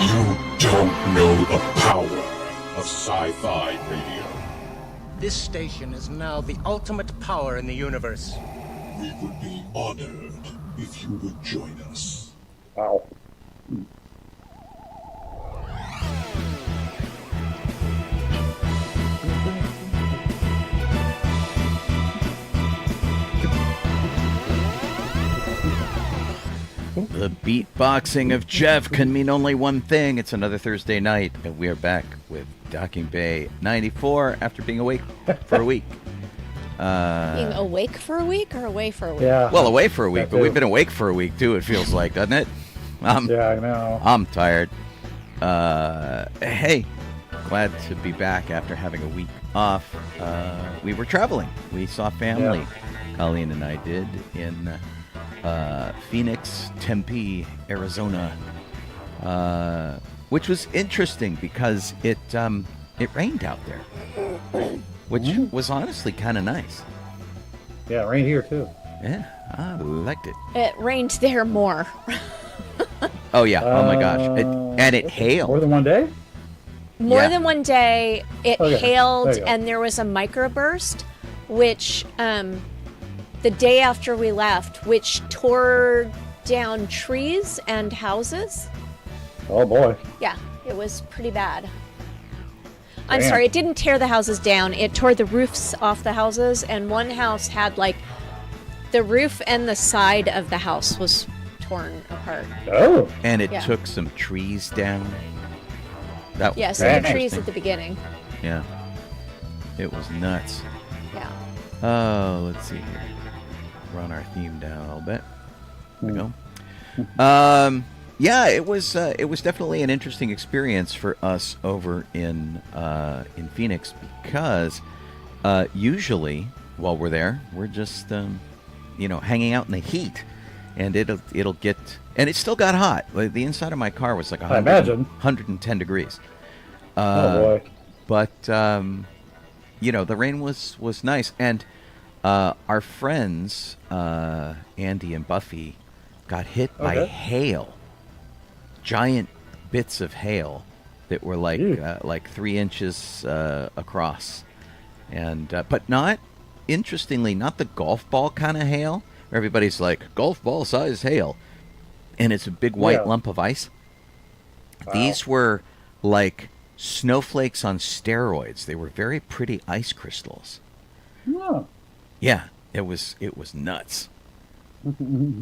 You don't know the power of sci-fi radio. This station is now the ultimate power in the universe. We would be honored if you would join us. Wow. The beatboxing of Jeff can mean only one thing. It's another Thursday night, and we are back with Docking Bay 94 after being awake for a week. Being awake for a week or away for a week? Yeah. Well, away for a week, but we've been awake for a week too, it feels like, doesn't it? Yeah, I know. I'm tired. Hey, glad to be back after having a week off. We were traveling. We saw family. Yeah. Colleen and I did in Phoenix, Tempe, Arizona, which was interesting because it rained out there, which was honestly kind of nice. Yeah, rain here too. Yeah, I liked it. It rained there more. Oh yeah, oh my gosh, and it hailed. More than one day? More Yeah. than one day. It Okay, hailed, there you go. and there was a microburst, which the day after we left, which tore down trees and houses. Oh boy. Yeah, it was pretty bad. I'm Damn. sorry, it didn't tear the houses down. It tore the roofs off the houses, and one house had like the roof and the side of the house was torn apart. Oh. And it Yeah. took some trees down. That Yeah, was so the Interesting. trees at the beginning. Yeah, it was nuts. Yeah. Oh, let's see here. Run our theme down a little bit. There we go. Yeah, it was definitely an interesting experience for us over in Phoenix because usually while we're there, we're just hanging out in the heat, and it'll get, and it still got hot. Like, the inside of my car was like 100, I imagine. 110 degrees. Oh boy. But the rain was nice, and our friends Andy and Buffy got hit by Okay. hail, giant bits of hail that were like 3 inches across, and but not, interestingly, not the golf ball kind of hail where everybody's like golf ball size hail, and it's a big white Yeah. lump of ice. Wow. These were like snowflakes on steroids. They were very pretty ice crystals. Oh. Yeah, it was nuts.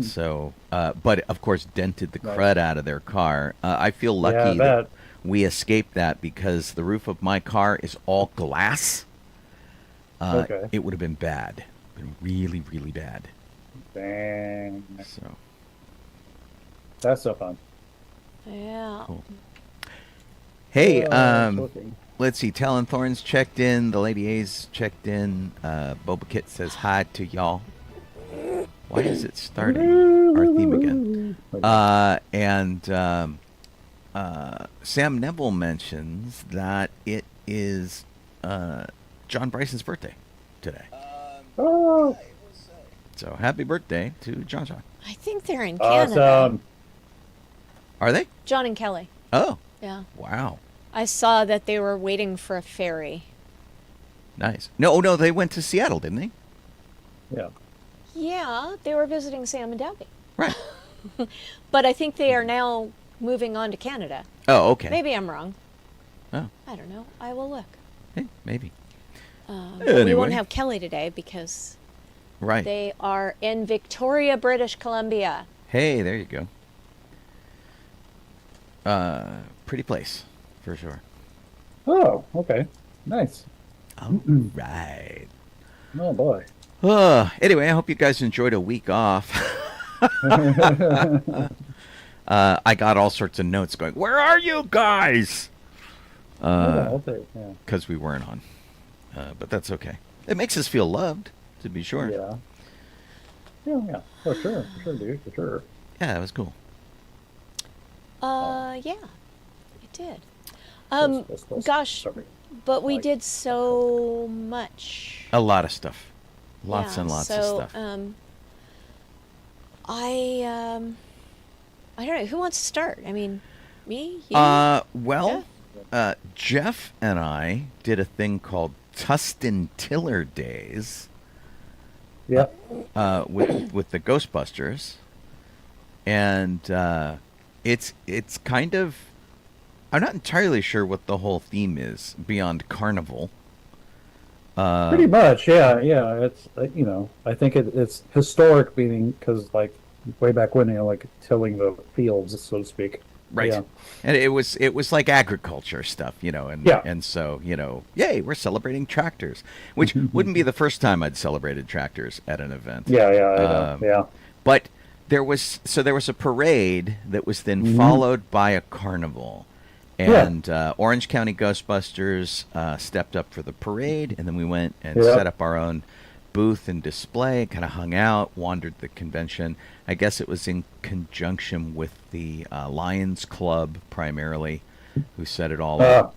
So, but of course, dented the Right. crud out of their car. I feel lucky Yeah, I that bet. we escaped that because the roof of my car is all glass. Okay. It would have been bad, been really, really bad. Dang. So, That's so fun. Yeah. cool. Hey, Looking. let's see. Talon Thorns checked in. The Lady A's checked in. Boba-Kit says hi to y'all. Why is it starting our theme again? And Sam Neville mentions that it is John Bryson's birthday today. Oh. So happy birthday to John. I think they're in Canada. Awesome. Are they? John and Kelly. Oh, Yeah. wow. I saw that they were waiting for a ferry. Nice. No, they went to Seattle, didn't they? Yeah. Yeah, they were visiting Sam and Debbie. Right. But I think they are now moving on to Canada. Oh, okay. Maybe I'm wrong. Oh, I don't know. I will look. hey, maybe. But we Anyway. won't have Kelly today because Right. they are in Victoria, British Columbia. Hey, there you go. Pretty place, for sure. Oh, okay. Nice. All right. Oh boy. Anyway, I hope you guys enjoyed a week off. I got all sorts of notes going, where are you guys? I'll take, yeah. Because we weren't on. But that's okay. It makes us feel loved, to be sure. Yeah. Yeah. For sure, dude. For sure. Yeah, it was cool. Yeah, it did. Close. Gosh, Sorry. but we Like- did so much. A lot of stuff. Lots Yeah, and lots so, of stuff. I don't know. Who wants to start? I mean, me? You? Jeff and I did a thing called Tustin Tiller Days. Yeah. With the Ghostbusters, and it's kind of, I'm not entirely sure what the whole theme is beyond carnival. Pretty much, yeah. It's I think it's historic, meaning because like way back when like tilling the fields, so to speak. Right. Yeah. And it was like agriculture stuff, and so, yay, we're celebrating tractors, which wouldn't be the first time I'd celebrated tractors at an event. Yeah. But there was a parade that was then followed by a carnival. And Orange County Ghostbusters stepped up for the parade, and then we went and set up our own booth and display, kind of hung out, wandered the convention. I guess it was in conjunction with the Lions Club, primarily, who set it all up.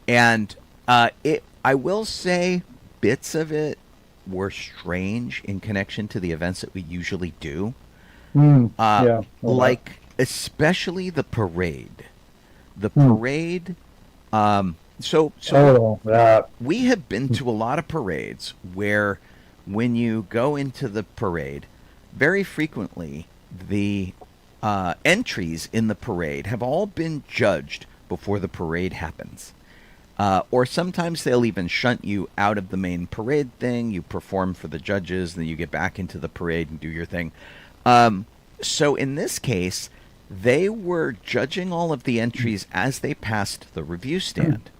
And I will say, bits of it were strange in connection to the events that we usually do. Like, especially the parade. The parade... we have been to a lot of parades where when you go into the parade, very frequently the entries in the parade have all been judged before the parade happens. Or sometimes they'll even shunt you out of the main parade thing. You perform for the judges, and then you get back into the parade and do your thing. So in this case, they were judging all of the entries as they passed the review stand.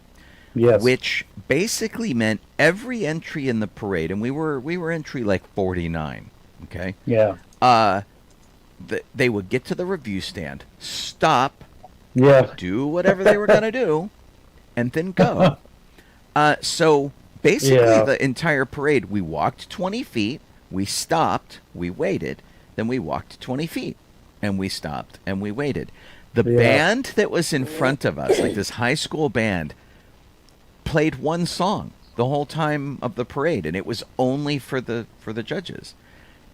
Yes. Which basically meant every entry in the parade, and we were entry like 49, okay? Yeah. They would get to the review stand, stop, Yeah. do whatever they were going to do, and then go. So basically the entire parade, we walked 20 feet, we stopped, we waited, then we walked 20 feet, and we stopped, and we waited. The band that was in front of us, like this high school band, played one song the whole time of the parade, and it was only for the judges.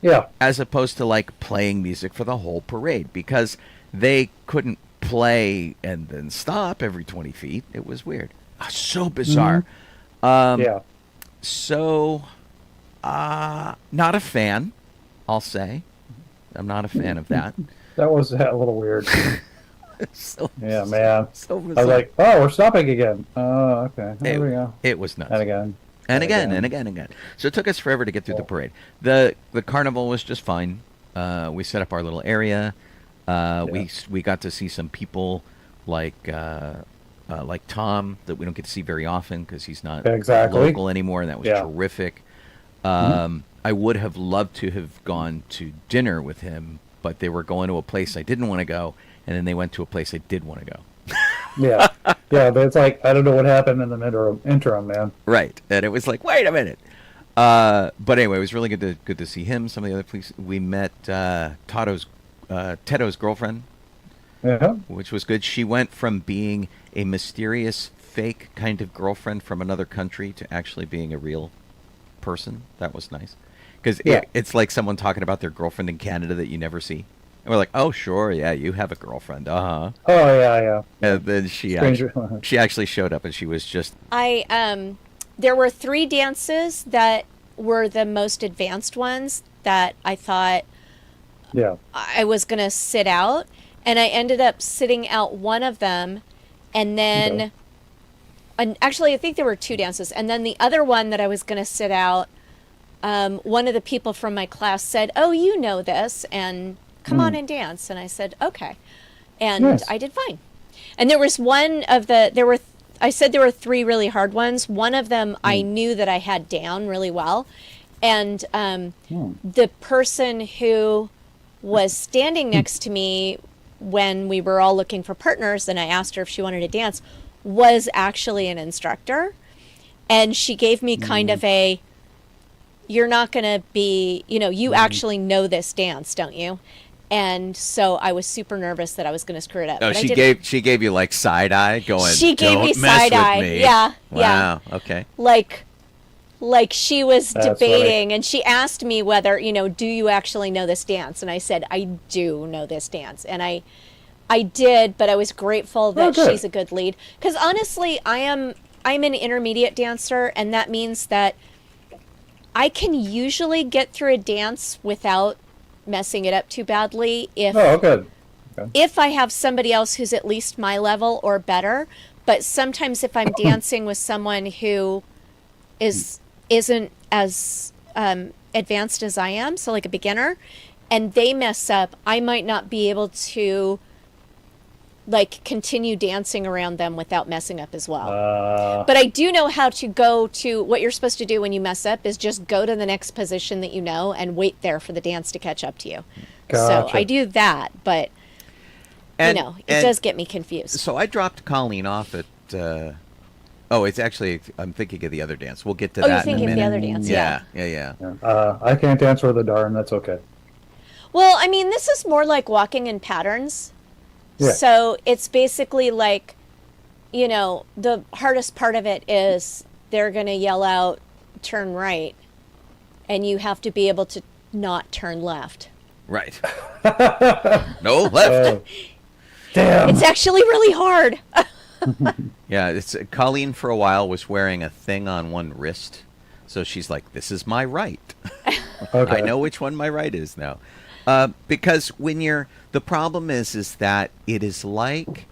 Yeah. As opposed to like playing music for the whole parade, because they couldn't play and then stop every 20 feet. It was weird. So bizarre. So, not a fan, I'll say. I'm not a fan of that. That was a little weird. Man. So I was like, oh, we're stopping again. Oh, okay. There we go. It was nuts. And again. And again. So it took us forever to get through the parade. The carnival was just fine. We set up our little area. We got to see some people like Tom that we don't get to see very often because he's not local anymore, and that was terrific. I would have loved to have gone to dinner with him, but they were going to a place I didn't want to go, and then they went to a place I did want to go. But it's like, I don't know what happened in the interim, man. Right, and it was like, wait a minute. But anyway, it was really good to see him. Some of the other police, we met Teto's girlfriend, which was good. She went from being a mysterious, fake kind of girlfriend from another country to actually being a real person. That was nice. Because it's like someone talking about their girlfriend in Canada that you never see. And we're like, oh, sure, yeah, you have a girlfriend. Uh-huh. Oh, yeah. And then she actually showed up, and she was just... There were 3 dances that were the most advanced ones that I thought I was going to sit out. And I ended up sitting out one of them. And then... And actually, I think there were 2 dances. And then the other one that I was going to sit out, one of the people from my class said, oh, you know this, and come on and dance. And I said, okay. And I did fine. And there was one of the... I said there were 3 really hard ones. One of them I knew that I had down really well. And the person who was standing next to me when we were all looking for partners, and I asked her if she wanted to dance, was actually an instructor. And she gave me kind of a, you're not going to be, you actually know this dance, don't you? And so I was super nervous that I was going to screw it up. Oh, she gave you like side eye going. She gave me side eye. Yeah. Wow. Okay. Like she was debating, and she asked me whether, do you actually know this dance? And I said, I do know this dance. And I did, but I was grateful that good. she's a good lead. Because honestly, I'm an intermediate dancer, and that means that I can usually get through a dance without messing it up too badly if good. Okay. if I have somebody else who's at least my level or better. But sometimes if I'm dancing with someone who isn't as advanced as I am, so like a beginner, and they mess up, I might not be able to like continue dancing around them without messing up as well. But I do know how to go to what you're supposed to do when you mess up is just go to the next position that you know and wait there for the dance to catch up to you. Gotcha. So I do that, but it does get me confused. So I dropped Colleen off at. It's actually I'm thinking of the other dance. We'll get to you're that in a thinking minute. of the other dance, Yeah. I can't dance with a darn. That's okay. Well, I mean, this is more like walking in patterns. Yeah. So it's basically like, the hardest part of it is they're going to yell out, turn right, and you have to be able to not turn left. Right. No left. Damn. It's actually really hard. Yeah, it's Colleen for a while was wearing a thing on one wrist. So she's like, this is my right. Okay. I know which one my right is now. Because when the problem is that it is like,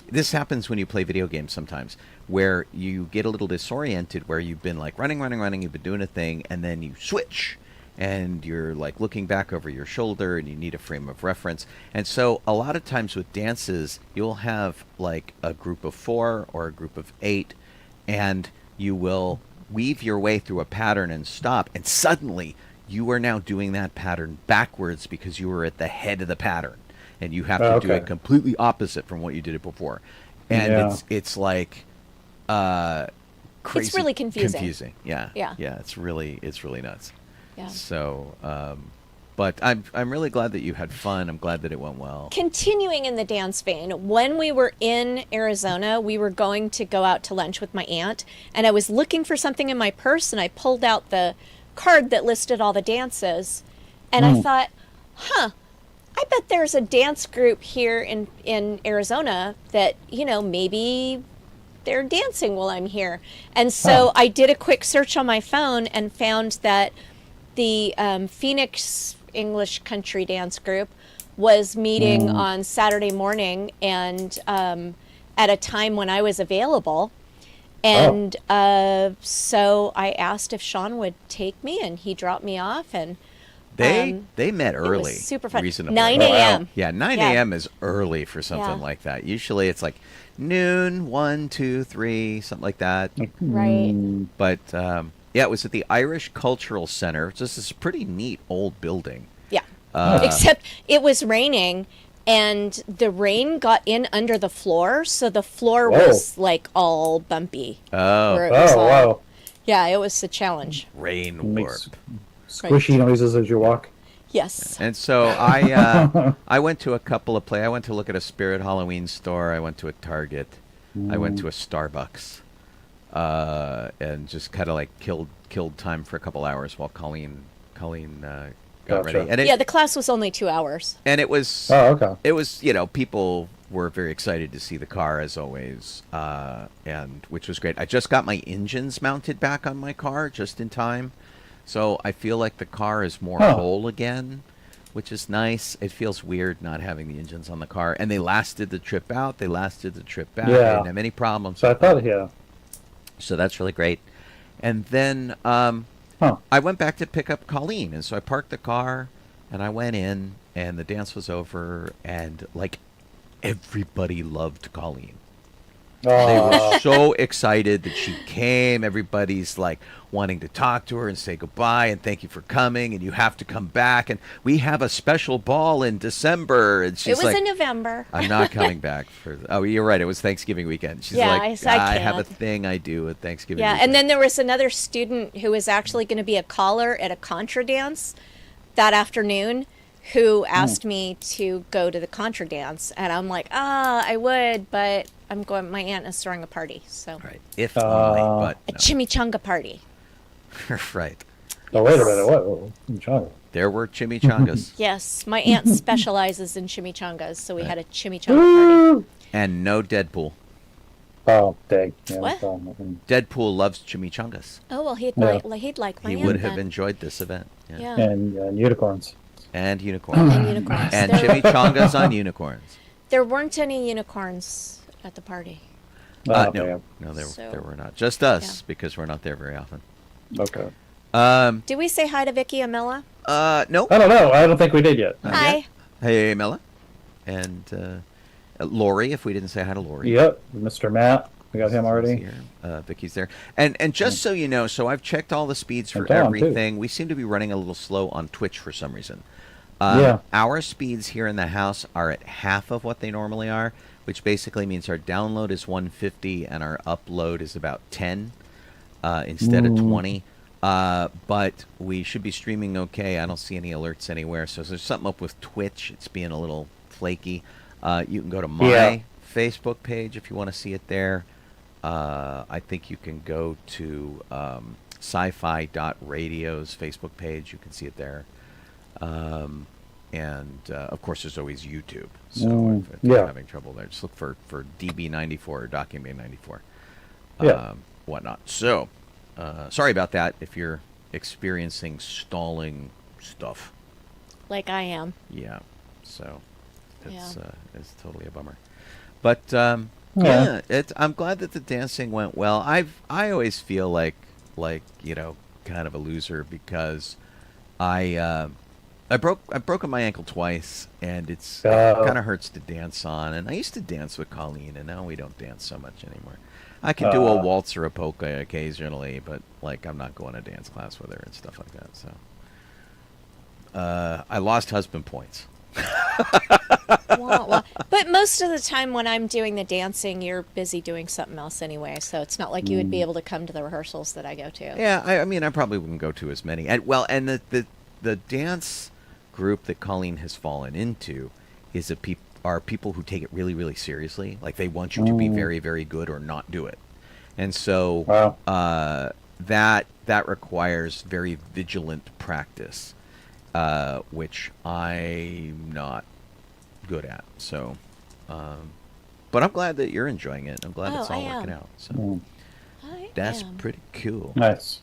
this happens when you play video games sometimes, where you get a little disoriented, where you've been like running, you've been doing a thing, and then you switch, and you're like looking back over your shoulder, and you need a frame of reference. And so a lot of times with dances, you'll have like a group of 4 or a group of 8, and you will weave your way through a pattern and stop, and suddenly you are now doing that pattern backwards because you were at the head of the pattern, and you have to do it completely opposite from what you did it before. And it's like crazy. It's really confusing. Yeah. Yeah. It's really nuts. Yeah. So, but I'm really glad that you had fun. I'm glad that it went well. Continuing in the dance vein, when we were in Arizona, we were going to go out to lunch with my aunt, and I was looking for something in my purse, and I pulled out the card that listed all the dances, and I thought, I bet there's a dance group here in Arizona that, maybe they're dancing while I'm here. And so I did a quick search on my phone and found that the Phoenix English Country Dance Group was meeting on Saturday morning and at a time when I was available. And so I asked if Sean would take me, and he dropped me off. And they met early. It was super fun. Reasonably. 9 a.m. Yeah, 9 a.m. is early for something like that. Usually it's like noon, 1, 2, 3, something like that. Right. But it was at the Irish Cultural Center. It's just this pretty neat old building. Yeah. Except it was raining, and the rain got in under the floor, so the floor was like all bumpy. Wow. Yeah, it was a challenge. Rain Makes warp. squishy noises as you walk. Yes. And so I went to a couple of I went to look at a Spirit Halloween store. I went to a Target. I went to a Starbucks. And just kind of like killed time for a couple hours while Colleen got ready. And the class was only 2 hours. And it was it was, people were very excited to see the car as always, and which was great. I just got my engines mounted back on my car just in time. So I feel like the car is more whole again, which is nice. It feels weird not having the engines on the car. And they lasted the trip out. They lasted the trip back. Yeah. I didn't have any problems. So I thought, So that's really great. And then I went back to pick up Colleen. And so I parked the car, and I went in, and the dance was over. And, like, everybody loved Colleen. They were so excited that she came. Everybody's like wanting to talk to her and say goodbye and thank you for coming, and you have to come back, and we have a special ball in December. And she's It was in November. I'm not coming back for. Oh, you're right. It was Thanksgiving weekend. She's Yeah, like, I have a can't. thing I do at Thanksgiving. Yeah, weekend. and then there was another student who was actually going to be a caller at a contra dance that afternoon, who asked me to go to the contra dance, and I'm like, I would, but I'm going. My aunt is throwing a party, so Right. If only, but a no. chimichanga party. Right. Oh, wait a minute. What? There were chimichangas. Yes, my aunt specializes in chimichangas, so we had a chimichanga party. And no Deadpool. Oh, dang. Yeah, What? Deadpool loves chimichangas. Oh well, he'd Yeah. like my He aunt would have then. enjoyed this event. Yeah. And unicorns. And unicorns. And unicorns. And there, chimichangas on unicorns. there weren't any unicorns at the party. Oh, No, man. there were not. Just us, because we're not there very often. Okay. Did we say hi to Vicky and Mela? Nope. I don't know. I don't think we did yet. Hi. Hey, Mela. And Lori, if we didn't say hi to Lori. Yep. Mr. Matt. We got him already. Here. Vicky's there. And just so you know, so I've checked all the speeds for And Dawn, too. everything. We seem to be running a little slow on Twitch for some reason. Yeah. Our speeds here in the house are at half of what they normally are, which basically means our download is 150 and our upload is about 10 instead of 20. But we should be streaming okay. I don't see any alerts anywhere. So there's something up with Twitch. It's being a little flaky. You can go to my Facebook page if you want to see it there. I think you can go to sci-fi.radio's Facebook page. You can see it there. And of course, there's always YouTube. So if you're having trouble there, just look for DB94 or DocuMe94. Whatnot. So, sorry about that if you're experiencing stalling stuff. Like I am. Yeah. So, it's totally a bummer. But I'm glad that the dancing went well. I always feel like kind of a loser because I've broken my ankle twice, and it kind of hurts to dance on. And I used to dance with Colleen, and now we don't dance so much anymore. I can do a waltz or a polka occasionally, but I'm not going to dance class with her and stuff like that. So I lost husband points. But most of the time when I'm doing the dancing, you're busy doing something else anyway, so it's not like you would be able to come to the rehearsals that I go to. Yeah, I mean, I probably wouldn't go to as many. And the dance group that Colleen has fallen into are people who take it really, really seriously. Like, they want you to be very, very good or not do it. And so that requires very vigilant practice, which I'm not good at. So, but I'm glad that you're enjoying it. I'm glad it's all working out. So that's pretty cool. Nice.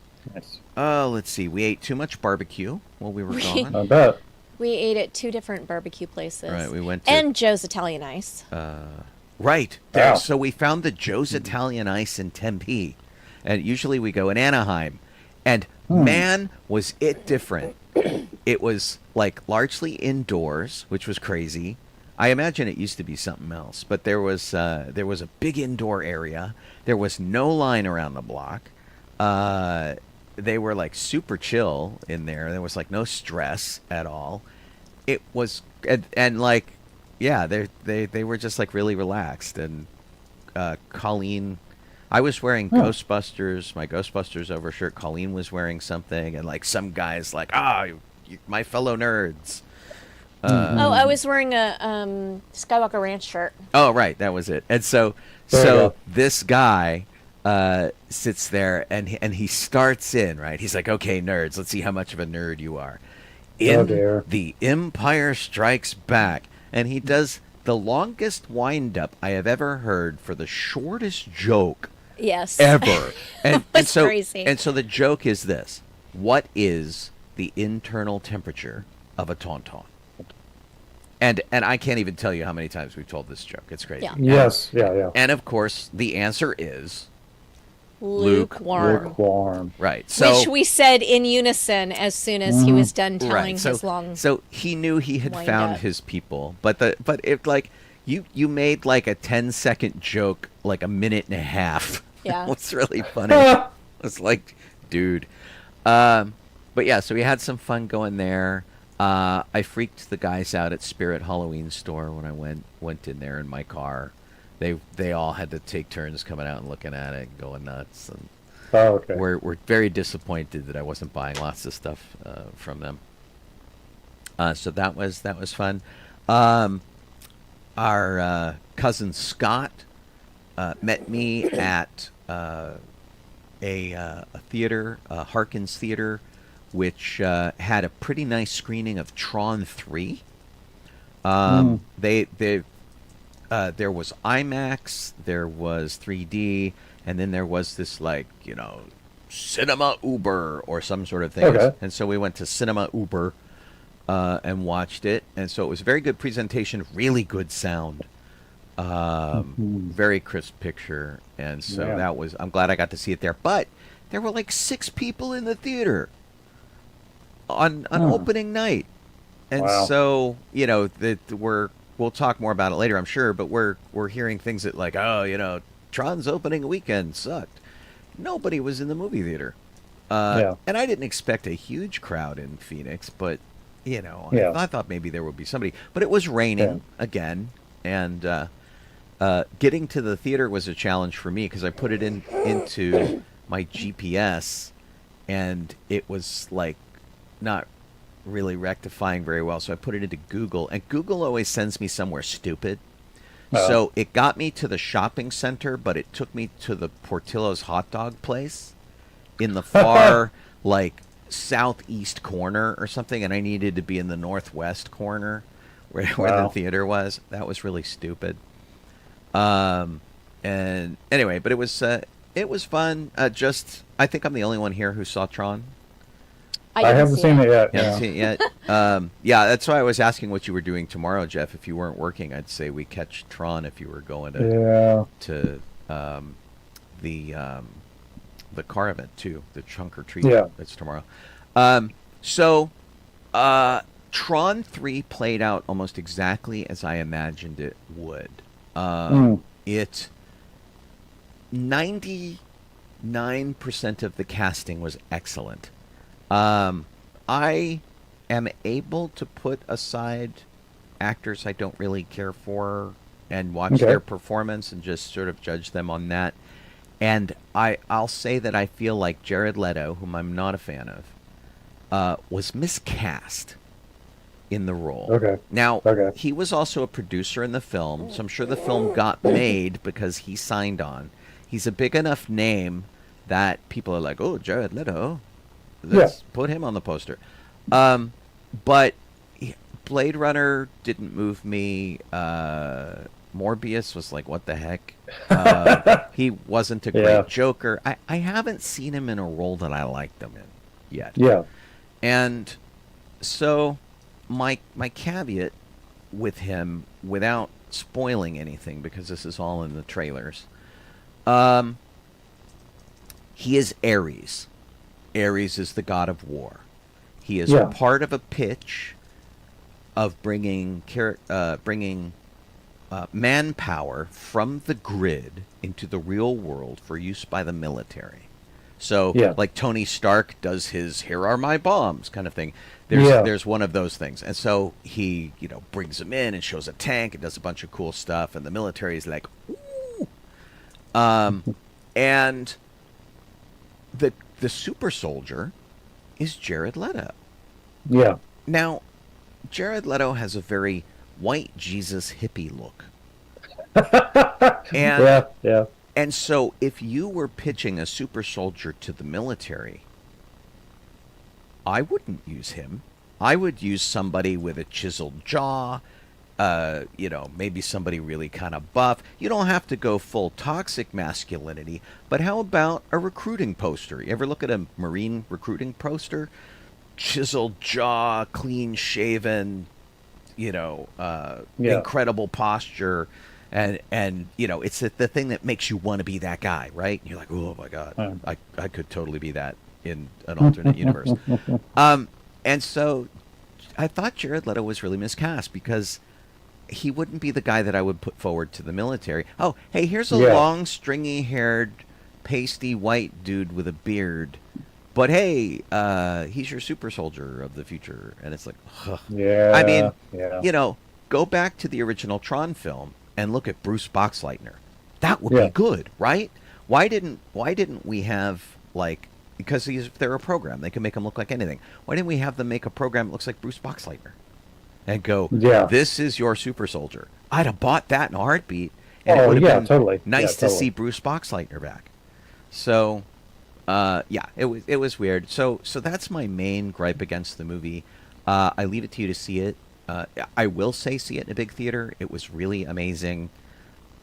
Let's see. We ate too much barbecue while we were gone. I bet. We ate at 2 different barbecue places. Right, we went to... And Joe's Italian Ice. Right. There. Wow. So we found the Joe's Italian Ice in Tempe. And usually we go in Anaheim. And man, was it different. It was largely indoors, which was crazy. I imagine it used to be something else. But there was a big indoor area. There was no line around the block. They were super chill in there. There was no stress at all. It was and they were just really relaxed. And Colleen, I was wearing Ghostbusters, my Ghostbusters overshirt. Colleen was wearing something, and some guys my fellow nerds. I was wearing a Skywalker Ranch shirt. Oh, right, that was it. And so this guy sits there and he starts in, right? He's like, okay, nerds, let's see how much of a nerd you are. The Empire Strikes Back. And he does the longest wind-up I have ever heard for the shortest joke ever. And so crazy. And so the joke is this. What is the internal temperature of a tauntaun? And I can't even tell you how many times we've told this joke. It's crazy. Yeah. Yes. Yeah. And of course, the answer is lukewarm. Right. So, which we said in unison as soon as he was done telling his long. So he knew he had found his people, but it you made a 10-second joke a minute and a half. Yeah. It's really funny. It's dude. But yeah, so we had some fun going there. I freaked the guys out at Spirit Halloween store when I went in there in my car. They all had to take turns coming out and looking at it and going nuts. And we're very disappointed that I wasn't buying lots of stuff from them. So that was fun. Our cousin Scott met me at a theater, Harkins Theater, which had a pretty nice screening of Tron 3. There was IMAX, there was 3D, and then there was this, like, you know, Cinema Uber or some sort of thing. Okay. And so we went to Cinema Uber and watched it. And so it was a very good presentation, really good sound, very crisp picture. And so that was, I'm glad I got to see it there. But there were like 6 people in the theater on opening night. And so, you know, we'll talk more about it later, I'm sure, but we're hearing things that like, oh, you know, Tron's opening weekend sucked. Nobody was in the movie theater. And I didn't expect a huge crowd in Phoenix, but, you know, I thought maybe there would be somebody. But it was raining again, and getting to the theater was a challenge for me because I put it into my GPS, and it was, like, not really rectifying very well, so I put it into Google, and Google always sends me somewhere stupid. So it got me to the shopping center, but it took me to the Portillo's hot dog place in the far, like, southeast corner or something, and I needed to be in the northwest corner where the theater was. That was really stupid. And anyway, but it was fun. Just, I think I'm the only one here who saw Tron. I haven't seen it yet. Haven't seen it yet. Yeah, that's why I was asking what you were doing tomorrow, Jeff. If you weren't working, I'd say we catch Tron if you were going to the car event too, the trunk or treat. That's tomorrow. So Tron 3 played out almost exactly as I imagined it would. It 99% of the casting was excellent. I am able to put aside actors I don't really care for and watch their performance and just sort of judge them on that. And I'll say that I feel like Jared Leto, whom I'm not a fan of, was miscast in the role. Now, he was also a producer in the film, so I'm sure the film got made because he signed on. He's a big enough name that people are like, oh, Jared Leto. Let's put him on the poster. But Blade Runner didn't move me. Morbius was like, what the heck? He wasn't a great Joker. I haven't seen him in a role that I liked him in yet. And so my caveat with him, without spoiling anything, because this is all in the trailers, he is Ares. Ares is the god of war. He is part of a pitch of bringing manpower from the grid into the real world for use by the military. So, like Tony Stark does his "Here are my bombs" kind of thing. There's one of those things, and so he, you know, brings them in and shows a tank and does a bunch of cool stuff, and the military is like, ooh. And the super soldier is Jared Leto. Now, Jared Leto has a very white Jesus hippie look. And so if you were pitching a super soldier to the military, I wouldn't use him. I would use somebody with a chiseled jaw, you know, maybe somebody really kind of buff. You don't have to go full toxic masculinity, but how about a recruiting poster? You ever look at a Marine recruiting poster? Chiseled jaw, clean shaven, you know, incredible posture, and you know, it's the thing that makes you want to be that guy, right? You're like, oh my God, I could totally be that in an alternate universe. And so I thought Jared Leto was really miscast because he wouldn't be the guy that I would put forward to the military. Oh, hey, here's a long, stringy-haired, pasty white dude with a beard. But hey, he's your super soldier of the future. And it's like, ugh. I mean, you know, go back to the original Tron film and look at Bruce Boxleitner. That would be good, right? Why didn't we have, like, because they're a program, they can make him look like anything. Why didn't we have them make a program that looks like Bruce Boxleitner? And go, this is your super soldier. I'd have bought that in a heartbeat. And it would have been nice to see Bruce Boxleitner back. So, Yeah, it was weird. So that's my main gripe against the movie. I leave it to you to see it. I will say see it in a big theater. It was really amazing.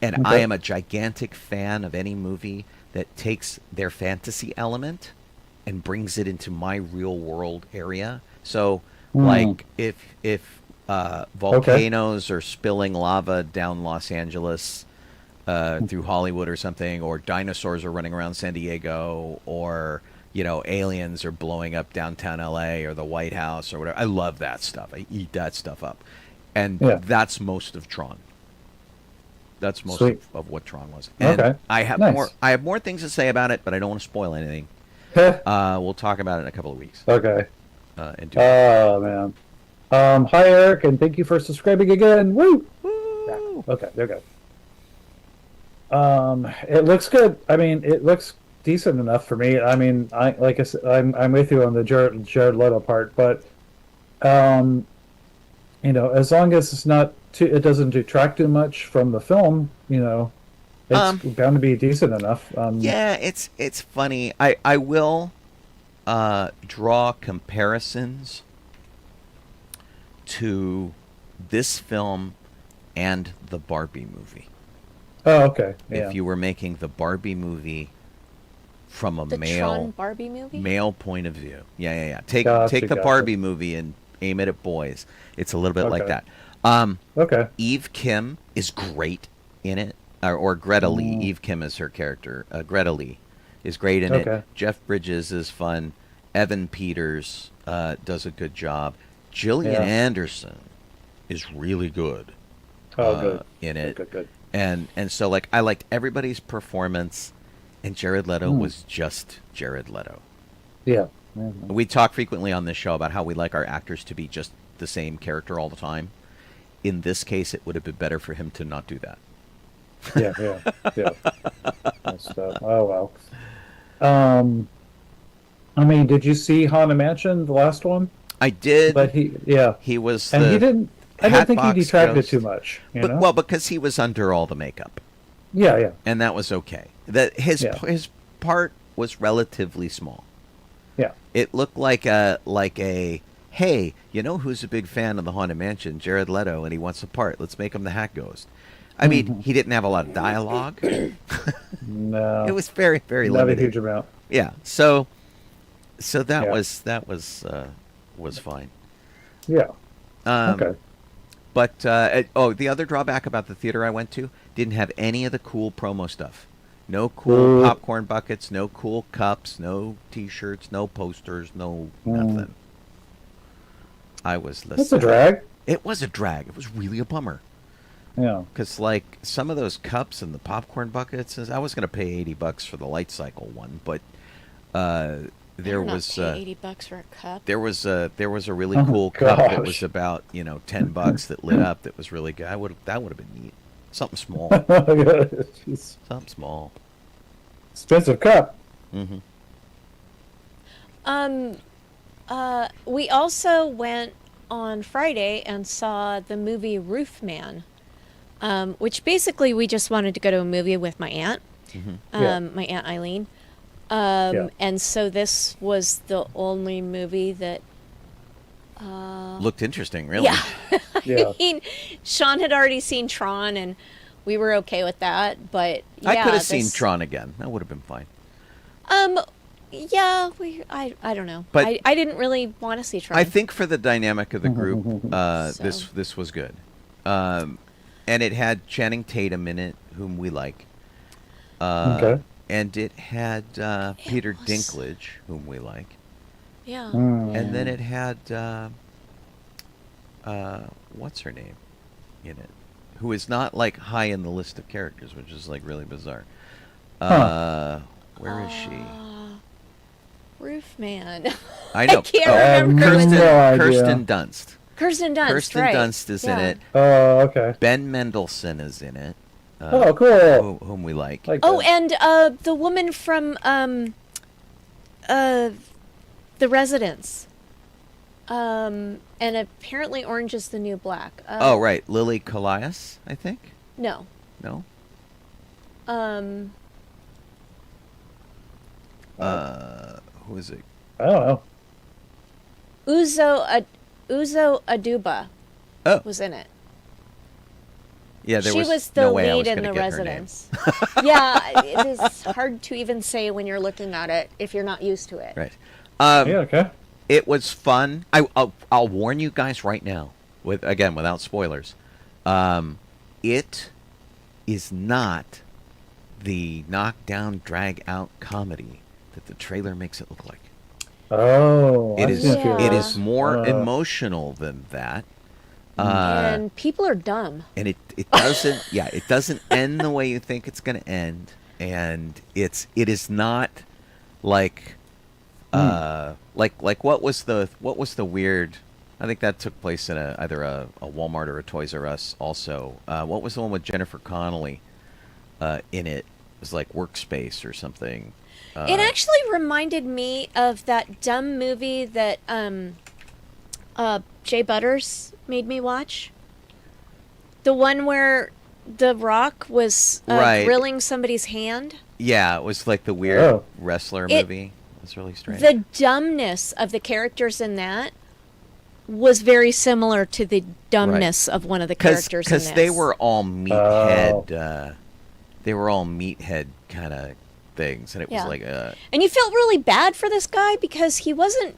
And I am a gigantic fan of any movie that takes their fantasy element and brings it into my real world area. So, like, if volcanoes are spilling lava down Los Angeles through Hollywood or something, or dinosaurs are running around San Diego, or aliens are blowing up downtown LA or the White House or whatever. I love that stuff. I eat that stuff up, and that's most of Tron. That's most of what Tron was. And I have more. I have more things to say about it, but I don't want to spoil anything. We'll talk about it in a couple of weeks. Okay. Man. Hi Eric, and thank you for subscribing again. Woo! Yeah. Okay, there we go. It looks good. I mean, it looks decent enough for me. I mean, like I said, I'm with you on the Jared Leto part, but as long as it's not it doesn't detract too much from the film, it's bound to be decent enough. Yeah, it's funny. I will draw comparisons to this film and the Barbie movie. Oh, okay. Yeah. If you were making the Barbie movie from a the Tron Barbie movie? Male point of view. Yeah. Take the Barbie movie and aim it at boys. It's a little bit like that. Eve Kim is great in it, or Greta Lee. Eve Kim is her character. Greta Lee is great in it. Jeff Bridges is fun. Evan Peters does a good job. Gillian Anderson is really good. Good. In it. Good. And so I liked everybody's performance, and Jared Leto was just Jared Leto. Yeah. We talk frequently on this show about how we like our actors to be just the same character all the time. In this case, it would have been better for him to not do that. Yeah. Oh well. I mean, did you see Haunted Mansion, the last one? I did. But he was, and he didn't. I don't think he detracted too much. Well, because he was under all the makeup. Yeah. And that was okay. His part was relatively small. Yeah. It looked like a hey, who's a big fan of the Haunted Mansion? Jared Leto, and he wants a part. Let's make him the Hat Ghost. I mean, he didn't have a lot of dialogue. No. It was very, very not limited. a huge amount. Yeah. So that was fine. Yeah. Okay. But the other drawback about the theater I went to didn't have any of the cool promo stuff. No cool popcorn buckets, no cool cups, no T-shirts, no posters, no nothing. I was listening. It's a drag. It was a drag. It was really a bummer. Yeah. Because some of those cups and the popcorn buckets, I was going to pay $80 for the Light Cycle one, but there was pay $80 for a cup. There was a really cool cup that was about $10 that lit up. That was really good. That would have been neat. Something small. Something small. Expensive cup. Mm-hmm. We also went on Friday and saw the movie Roofman, which basically we just wanted to go to a movie with my aunt, my Aunt Eileen. And so this was the only movie that looked interesting, really. Yeah. I mean, Sean had already seen Tron, and we were okay with that. But I could have seen Tron again. That would have been fine. Yeah, I don't know. But I didn't really want to see Tron. I think for the dynamic of the group, this was good. And it had Channing Tatum in it, whom we like. And it had Peter Dinklage, whom we like. Yeah. And then it had what's her name in it, who is not high in the list of characters, which is really bizarre. Where is she? Roofman. I know. I can't remember. Kirsten Dunst. Kirsten Dunst. Kirsten right. Dunst is in it. Oh, okay. Ben Mendelsohn is in it. Oh, cool. Whom we like. And the woman from The Residence. And apparently Orange is the New Black. Right. Lily Colias, I think? No. No? Who is it? I don't know. Uzo Aduba was in it. Yeah, there she was the no way I lead was in gonna The get her name. Residence. Yeah, it is hard to even say when you're looking at it if you're not used to it. Right. Yeah, okay. It was fun. I'll warn you guys right now, without spoilers. It is not the knockdown, drag out comedy that the trailer makes it look like. Oh, It I is. see what you It mean. is more emotional than that. And people are dumb. And it doesn't. Yeah, it doesn't end the way you think it's going to end, and it is not like like what was the weird. I think that took place in either a Walmart or a Toys R Us. Also, what was the one with Jennifer Connelly in it? It was like Workspace or something. It actually reminded me of that dumb movie that Jay Butters made me watch. The one where The Rock was Right. grilling somebody's hand. Yeah, it was like the weird wrestler movie. It was really strange. The dumbness of the characters in that was very similar to the dumbness of one of the characters in this. Because they were all meathead. They were all meathead kind of things, and it was like and you felt really bad for this guy because he wasn't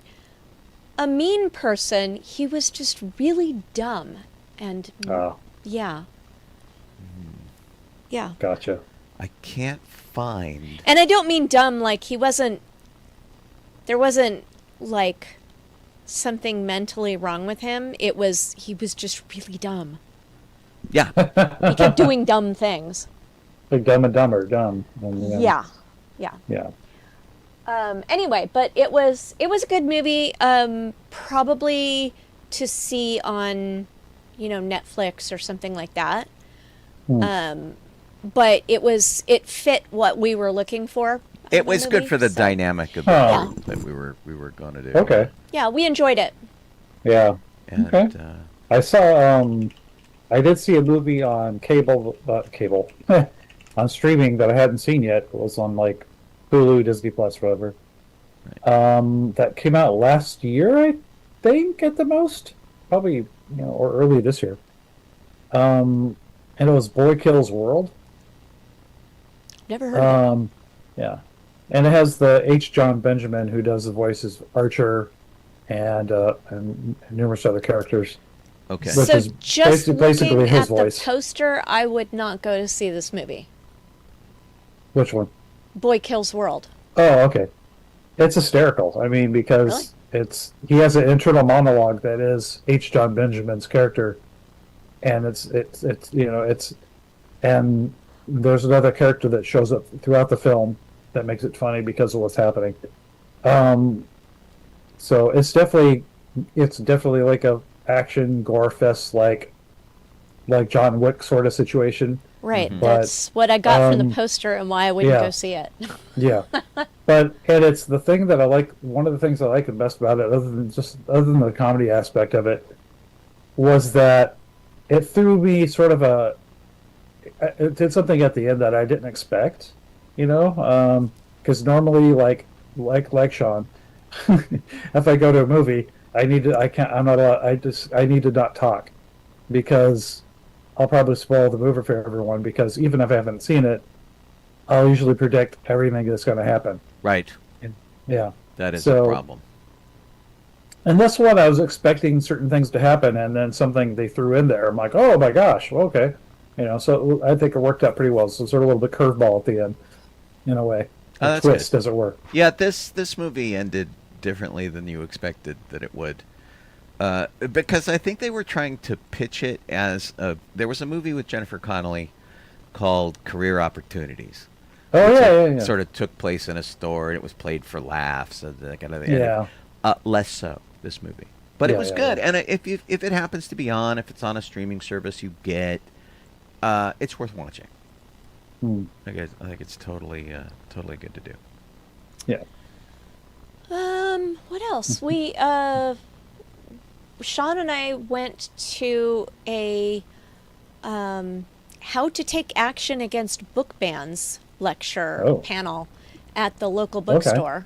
a mean person. He was just really dumb, and yeah. Gotcha. I can't find. And I don't mean dumb like he wasn't. There wasn't like something mentally wrong with him. He was just really dumb. Yeah. He kept doing dumb things. Like Dumb and Dumber, dumb. And, Yeah. Yeah. Anyway, but it was a good movie. Probably to see on, Netflix or something like that. But it fit what we were looking for. It was good for the dynamic of the group that we were going to do. Okay. Yeah, we enjoyed it. Yeah. And, okay. I saw. I did see a movie on cable, on streaming that I hadn't seen yet. It was on like Hulu, Disney Plus, whatever. Right. That came out last year, I think, at the most, probably or early this year. And it was Boy Kills World. Never heard of it. Yeah. And it has the H. John Benjamin who does the voices of Archer and numerous other characters. Okay. Which So is just basically looking his at voice. the poster, I would not go to see this movie. Which one? Boy Kills World. Oh, okay. It's hysterical. I mean, because he has an internal monologue that is H. John Benjamin's character, and it's and there's another character that shows up throughout the film that makes it funny because of what's happening. So it's definitely like a action gore fest like John Wick sort of situation. Right. But, That's what I got from the poster and why I wouldn't go see it. Yeah. And it's the thing that I like. One of the things I like the best about it, other than the comedy aspect of it, was that it threw me sort of it did something at the end that I didn't expect, because normally like Sean, if I go to a movie, I need to not talk, because I'll probably spoil the movie for everyone, because even if I haven't seen it, I'll usually predict everything that's going to happen. Right. Yeah. That is a problem. And that's what I was expecting certain things to happen, and then something they threw in there. I'm like, oh my gosh, well, okay. So I think it worked out pretty well. So sort of a little bit curveball at the end, in a way. A twist, as it were. Yeah, this movie ended differently than you expected that it would. Because I think they were trying to pitch it as there was a movie with Jennifer Connelly called Career Opportunities. Oh, yeah. Sort of took place in a store, and it was played for laughs. And that kind of thing. Yeah. Less so, this movie. But it was good. Yeah. And if it happens to be on, if it's on a streaming service you get, it's worth watching. I think it's totally good to do. Yeah. What else? We Sean and I went to a how to take action against book bans lecture panel at the local bookstore.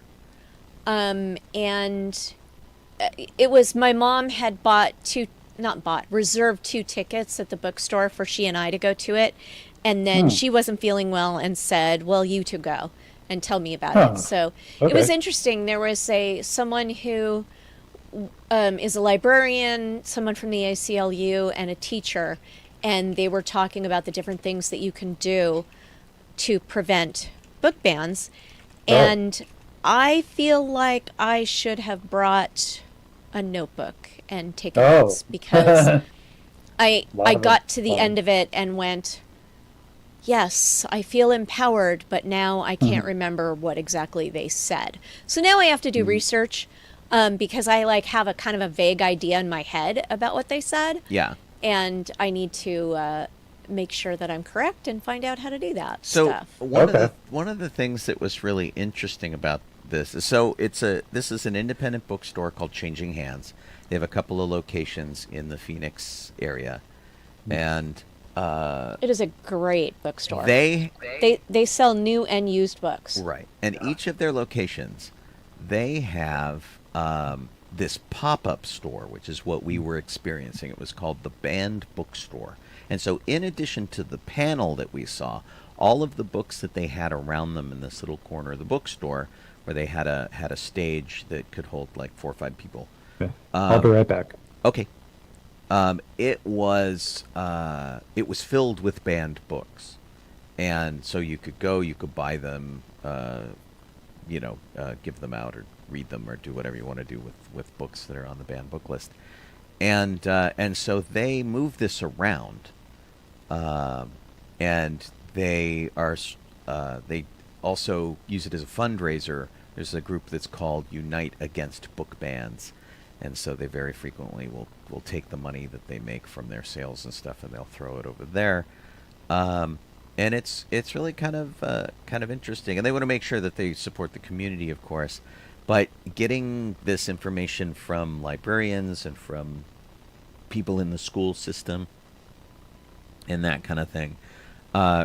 And it was, my mom had reserved 2 tickets at the bookstore for she and I to go to it. And then she wasn't feeling well and said, well, you two go and tell me about it. So it was interesting. There was someone who is a librarian, someone from the ACLU, and a teacher. And they were talking about the different things that you can do to prevent book bans. And I feel like I should have brought a notebook and taken notes, because I got to the end of it and went, yes, I feel empowered, but now I can't remember what exactly they said. So now I have to do research, because I have a kind of a vague idea in my head about what they said. Yeah. And I need to make sure that I'm correct and find out how to do that stuff. One of the things that was really interesting about this is, this is an independent bookstore called Changing Hands. They have a couple of locations in the Phoenix area, and it is a great bookstore. They sell new and used books. Right. And each of their locations, they have this pop-up store, which is what we were experiencing. It was called the Banned Bookstore. And so in addition to the panel that we saw, all of the books that they had around them in this little corner of the bookstore, where they had a stage that could hold like 4 or 5 people. Okay. I'll be right back. Okay. It was filled with banned books, and so you could go, you could buy them, give them out or read them or do whatever you want to do with books that are on the banned book list, and so they move this around, and they also use it as a fundraiser. There's a group that's called Unite Against Book Bans. And so they very frequently will take the money that they make from their sales and stuff, and they'll throw it over there. And it's really kind of interesting. And they want to make sure that they support the community, of course. But getting this information from librarians and from people in the school system and that kind of thing,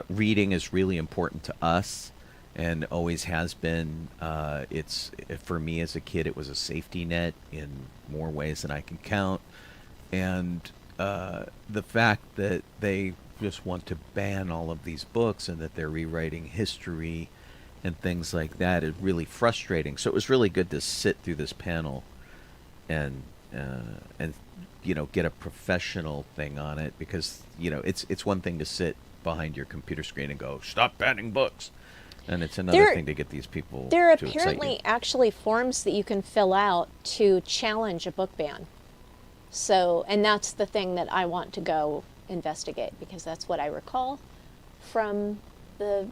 reading is really important to us. And always has been. It's, for me as a kid, it was a safety net in more ways than I can count. And the fact that they just want to ban all of these books and that they're rewriting history and things like that is really frustrating. So it was really good to sit through this panel and get a professional thing on it, because it's one thing to sit behind your computer screen and go, stop banning books. And it's another thing to get these people There are to apparently actually forms that you can fill out to challenge a book ban. So, and that's the thing that I want to go investigate, because that's what I recall from the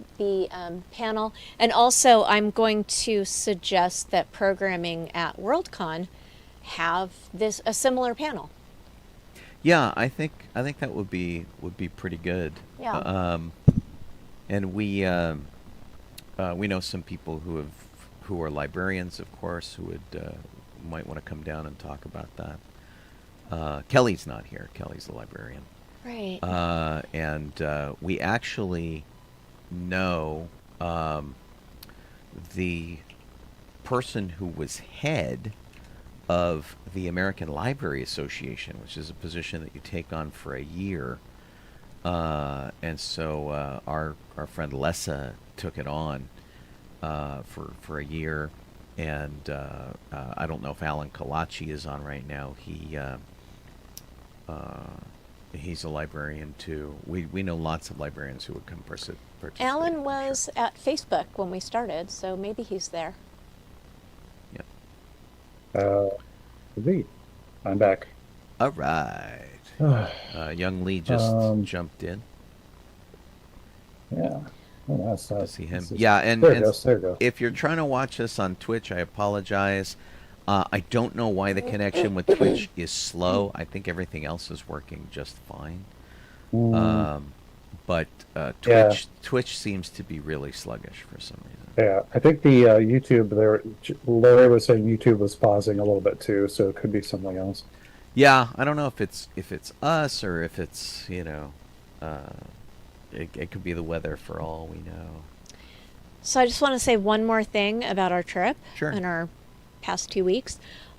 panel. And also, I'm going to suggest that programming at Worldcon have a similar panel. Yeah, I think that would be pretty good. Yeah. And we know some people who are librarians, of course, who might want to come down and talk about that. Kelly's not here. Kelly's the librarian. Right. And we actually know the person who was head of the American Library Association, which is a position that you take on for a year. And so our friend Lessa took it on for a year, and I don't know if Alan Kalachi is on right now. He's a librarian too. We know lots of librarians who would come participate. Alan was at Facebook when we started, so maybe he's there. Yep. Lee, I'm back. All right. Young Lee just jumped in. Yeah. Oh, nice. To see him. Yeah, and if you're trying to watch us on Twitch, I apologize. I don't know why the connection with Twitch is slow. I think everything else is working just fine. But Twitch seems to be really sluggish for some reason. Yeah, I think the YouTube there, Larry was saying YouTube was pausing a little bit too, so it could be something else. Yeah, I don't know if it's us or if it's it could be the weather for all we know. So I just want to say one more thing about our trip Sure. and our past 2 weeks.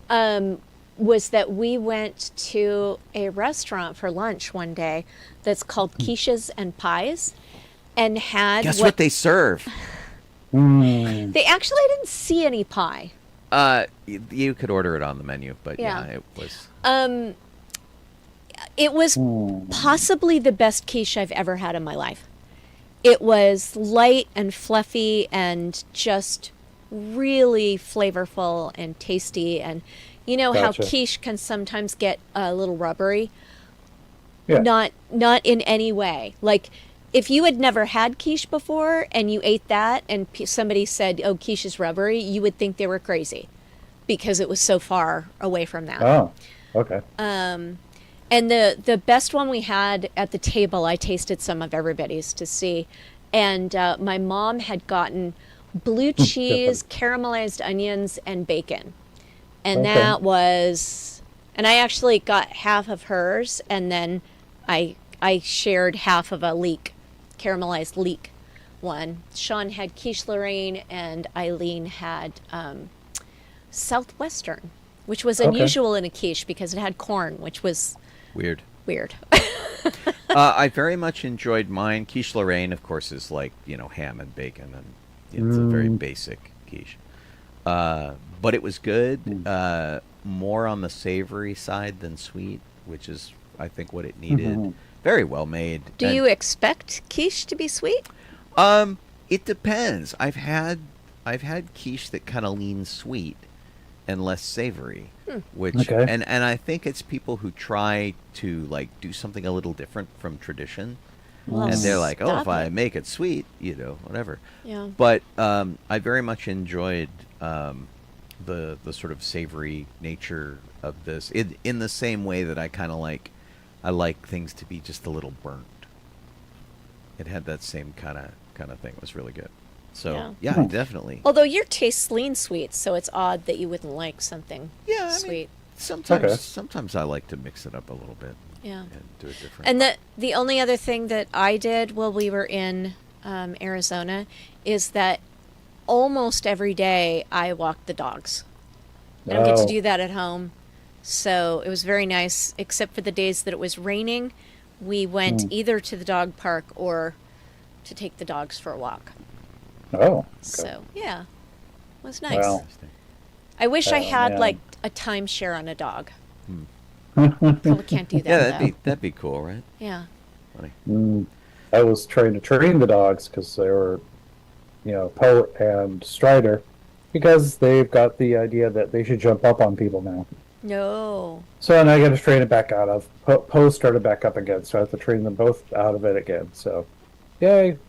Was that we went to a restaurant for lunch one day that's called Quiches and Pies, and had Guess what they serve? They actually didn't see any pie. You could order it on the menu, but yeah, it was. It was possibly the best quiche I've ever had in my life. It was light and fluffy and just really flavorful and tasty. And you know how quiche can sometimes get a little rubbery? Yeah. Not in any way. Like, if you had never had quiche before and you ate that and somebody said, oh, quiche is rubbery, you would think they were crazy because it was so far away from that. Oh, okay. And the best one we had at the table, I tasted some of everybody's to see. And my mom had gotten blue cheese, caramelized onions, and bacon. And that was, and I actually got half of hers, and then I shared half of a caramelized leek one. Sean had quiche Lorraine, and Eileen had Southwestern, which was unusual in a quiche because it had corn, which was Weird. I very much enjoyed mine. Quiche Lorraine, of course, is like, ham and bacon, and it's a very basic quiche. But it was good. More on the savory side than sweet, which is, I think, what it needed. Very well made. Do you expect quiche to be sweet? It depends. I've had quiche that kind of leans sweet and less savory, which and I think it's people who try to like do something a little different from tradition, and they're like, oh, if I make it sweet, whatever. Yeah. But I very much enjoyed the sort of savory nature of this in the same way that I like things to be just a little burnt. It had that same kind of thing. It was really good. So yeah, definitely. Although your taste lean sweet, so it's odd that you wouldn't like something sweet. Sometimes I like to mix it up a little bit. Yeah. And do it different. And the only other thing that I did while we were in Arizona is that almost every day I walked the dogs. I don't get to do that at home. So it was very nice, except for the days that it was raining. We went either to the dog park or to take the dogs for a walk. Oh. Okay. So, yeah. It was nice. Wow. I wish I had, like, a timeshare on a dog. Probably can't do that, that'd be cool, right? Yeah. Funny. I was trying to train the dogs because they were, Poe and Strider, because they've got the idea that they should jump up on people now. No. So, and I got to train it back out of. Poe started back up again, so I have to train them both out of it again. So, yay.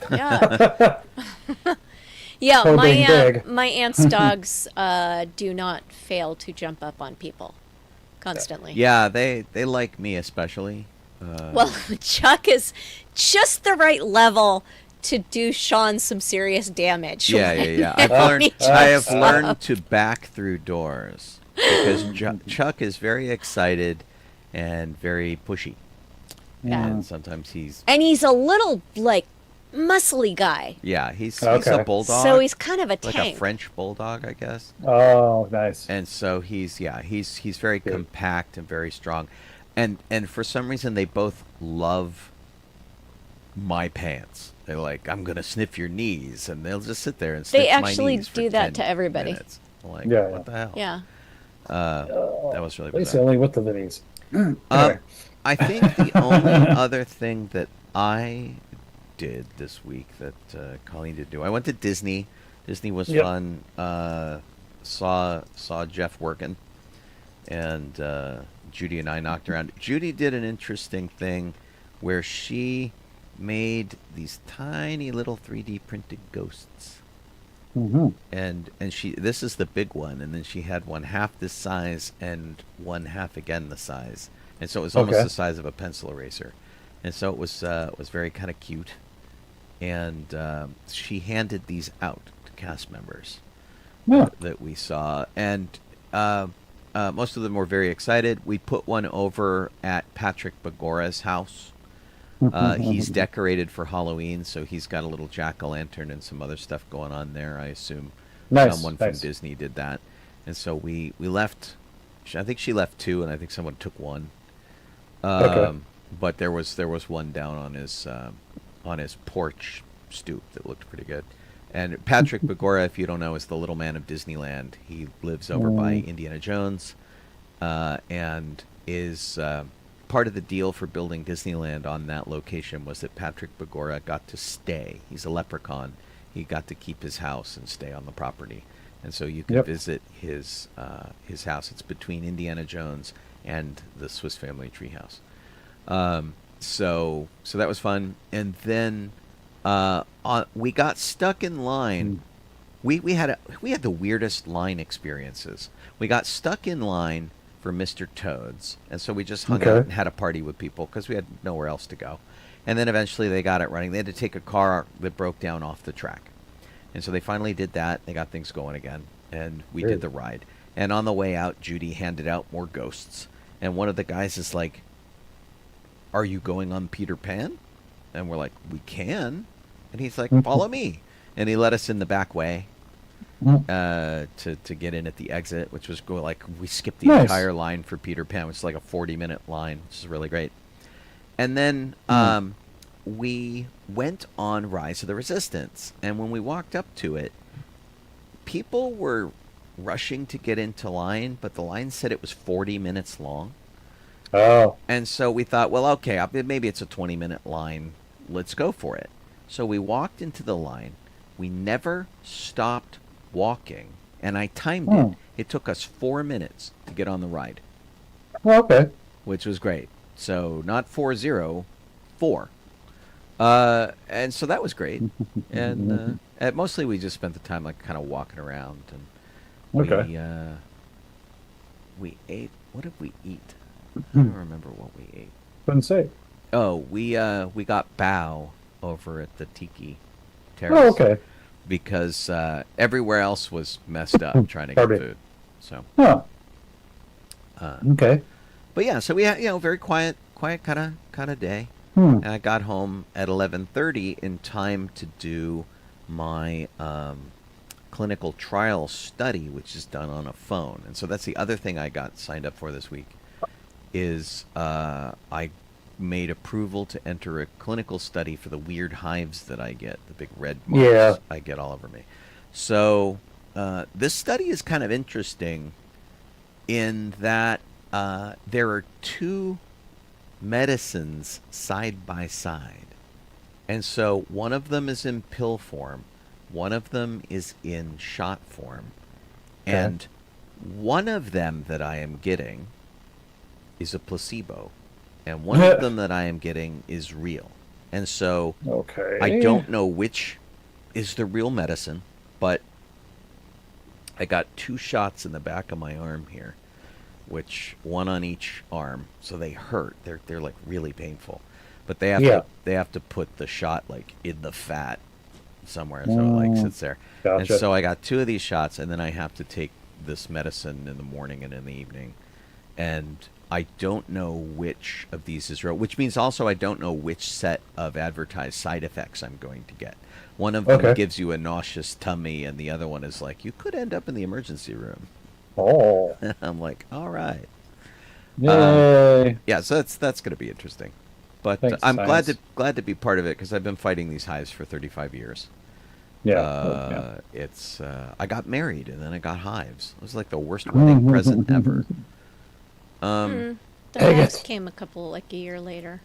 Yeah. Yeah, my aunt's dogs do not fail to jump up on people constantly. Yeah, they like me especially. Well, Chuck is just the right level to do Sean some serious damage. Yeah. I have learned to back through doors because Chuck is very excited and very pushy. Yeah. And sometimes he's a little like muscly guy. Yeah, he's a bulldog. So he's kind of a like tank. a French bulldog, I guess. Oh, nice. And so he's very compact and very strong. And for some reason they both love my pants. They're like, I'm gonna sniff your knees, and they'll just sit there and sniff my knees. They actually do that to everybody. Minutes. I'm like, what the hell? Yeah. That was really bizarre. It's only with the knees. I think the only other thing that I did this week that Colleen did do, I went to Disney. Disney was fun. Saw Jeff working, and Judy and I knocked around. Judy did an interesting thing where she made these tiny little 3D printed ghosts. Mm-hmm. And this is the big one, and then she had one half this size and one half again the size, and so it was almost the size of a pencil eraser, and so it was very kind of cute, and she handed these out to cast members that we saw, and most of them were very excited. We put one over at Patrick Bagora's house, He's decorated for Halloween, so he's got a little jack-o'-lantern and some other stuff going on there. I assume someone from Disney did that. And so we left. I think she left 2, and I think someone took 1. But there was one down on his porch stoop that looked pretty good. And Patrick Begora, if you don't know, is the little man of Disneyland. He lives over by Indiana Jones, and is part of the deal for building Disneyland on that location was that Patrick Begora got to stay. He's a leprechaun. He got to keep his house and stay on the property. And so you can visit his house. It's between Indiana Jones and the Swiss Family Treehouse. So that was fun. And then we got stuck in line. We had the weirdest line experiences. We got stuck in line for Mr. Toad's, and so we just hung out and had a party with people because we had nowhere else to go. And then eventually they got it running. They had to take a car that broke down off the track. And so they finally did that. They got things going again, and we did the ride. And on the way out, Judy handed out more ghosts. And one of the guys is like, "Are you going on Peter Pan?" And we're like, "We can." And he's like, "Follow me." And he led us in the back way to get in at the exit, which was cool. Like, we skipped the entire line for Peter Pan, which is like a 40-minute line, which is really great. And then we went on Rise of the Resistance. And when we walked up to it, people were rushing to get into line, but the line said it was 40 minutes long. Oh. And so we thought, well, okay, maybe it's a 20-minute line. Let's go for it. So we walked into the line. We never stopped walking, and I timed it. It took us 4 minutes to get on the ride. Oh, okay. Which was great. So not 4-0, 4. And so that was great. And mostly we just spent the time like kind of walking around, and we ate. What did we eat? I don't remember what we ate. Couldn't say. Oh, we got bao over at the Tiki Terrace. Oh, okay. Because everywhere else was messed up trying to get food. So. Okay. But yeah, so we had very quiet kind of day. And I got home at 11:30 in time to do my clinical trial study, which is done on a phone. And so that's the other thing I got signed up for this week. Is I made approval to enter a clinical study for the weird hives that I get, the big red marks I get all over me. So this study is kind of interesting in that there are 2 medicines side by side. And so one of them is in pill form, one of them is in shot form. Okay. And one of them that I am getting is a placebo. And one of them that I am getting is real. And so I don't know which is the real medicine, but I got 2 shots in the back of my arm here, which one on each arm, so they hurt. They're like really painful. But they have to put the shot like in the fat somewhere, so it like sits there. Gotcha. And so I got 2 of these shots, and then I have to take this medicine in the morning and in the evening. And I don't know which of these is real, which means also I don't know which set of advertised side effects I'm going to get. One of them gives you a nauseous tummy, and the other one is like, you could end up in the emergency room. Oh. And I'm like, all right. Yay. Yeah, so that's going to be interesting. But Thanks, I'm science. glad to be part of it because I've been fighting these hives for 35 years. Yeah. It's I got married and then I got hives. It was like the worst wedding present ever. The hives came a year later.